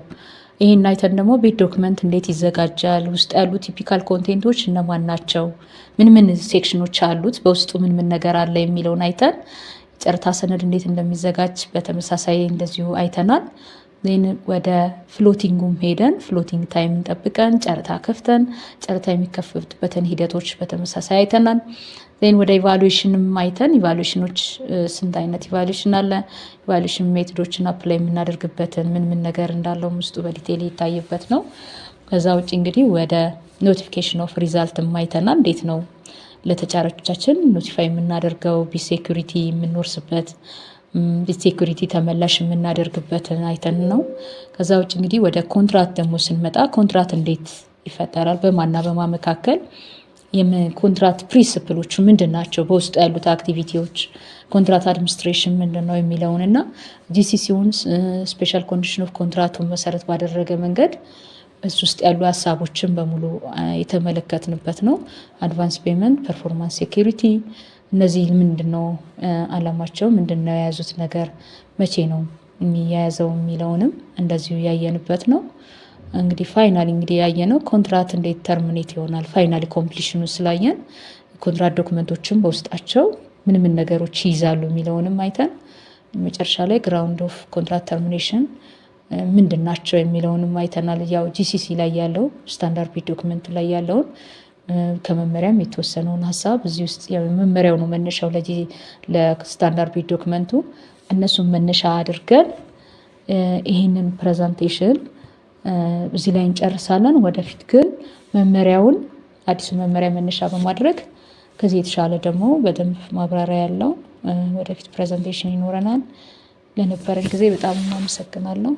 ይህን አይተን ደግሞ ቤት ዶክመንት እንዴት ይዘጋጃል፣ ውስጥ ያሉ ቲፒካል ኮንቴንቶች እነማን ናቸው፣ ምን ምን ሴክሽኖች አሉት፣ በውስጡ ምን ምን ነገር አለ የሚለውን አይተን ጨረታ ሰነድ እንዴት እንደሚዘጋጅ በተመሳሳይ እንደዚሁ አይተናል። ወደ ፍሎቲንጉም ሄደን ፍሎቲንግ ታይም ጠብቀን ጨረታ ከፍተን ጨረታ የሚከፈትበትን ሂደቶች በተመሳሳይ አይተናል። ወደ ኢቫሉዌሽንም አይተን ኢቫሉዌሽኖች ስንት አይነት ኢቫሉዌሽን አለ፣ ኢቫሉዌሽን ሜቶዶችን አፕላይ የምናደርግበትን ምን ነገር እንዳለው ውስጡ በዲቴል ይታይበት ነው። ከዛ ውጭ እንግዲህ ወደ ኖቲፊኬሽን ኦፍ ሪዛልት አይተናል። እንዴት ነው ለተጫራቾቻችን ኖቲፋይ የምናደርገው፣ ቢሴኩሪቲ የምንወርስበት፣ ቢሴኩሪቲ ተመላሽ የምናደርግበትን አይተን ነው። ከዛ ውጭ እንግዲህ ወደ ኮንትራት ደግሞ ስንመጣ ኮንትራት እንዴት ይፈጠራል፣ በማና በማ መካከል የኮንትራት ፕሪንሲፕሎቹ ምንድን ናቸው፣ በውስጡ ያሉት አክቲቪቲዎች፣ ኮንትራት አድሚኒስትሬሽን ምንድን ነው የሚለውን እና ጂሲሲውን ስፔሻል ኮንዲሽን ኦፍ ኮንትራቱን መሰረት ባደረገ መንገድ እሱ ውስጥ ያሉ ሀሳቦችን በሙሉ የተመለከትንበት ነው። አድቫንስ ፔመንት፣ ፐርፎርማንስ ሴኩሪቲ፣ እነዚህ ምንድን ነው አላማቸው፣ ምንድን ነው የያዙት ነገር፣ መቼ ነው የሚያያዘው የሚለውንም እንደዚሁ ያየንበት ነው። እንግዲህ ፋይናሊ እንግዲህ ያየነው ኮንትራት እንዴት ተርሚኔት ይሆናል፣ ፋይናሊ ኮምፕሊሽኑ ስላየን ኮንትራት ዶክመንቶችን በውስጣቸው ምን ምን ነገሮች ይይዛሉ የሚለውንም አይተን መጨረሻ ላይ ግራውንድ ኦፍ ኮንትራት ተርሚኔሽን ምንድን ናቸው የሚለውንም አይተናል። ያው ጂሲሲ ላይ ያለው ስታንዳርድ ቢድ ዶክመንቱ ላይ ያለውን ከመመሪያም የተወሰነውን ሀሳብ እዚህ ውስጥ መመሪያው ነው መነሻው ለስታንዳርድ ቢድ ዶክመንቱ። እነሱን መነሻ አድርገን ይህንን ፕሬዘንቴሽን እዚህ ላይ እንጨርሳለን። ወደፊት ግን መመሪያውን አዲሱ መመሪያ መነሻ በማድረግ ከዚህ የተሻለ ደግሞ በደንብ ማብራሪያ ያለው ወደፊት ፕሬዘንቴሽን ይኖረናል። ለነበረን ጊዜ በጣም አመሰግናለሁ።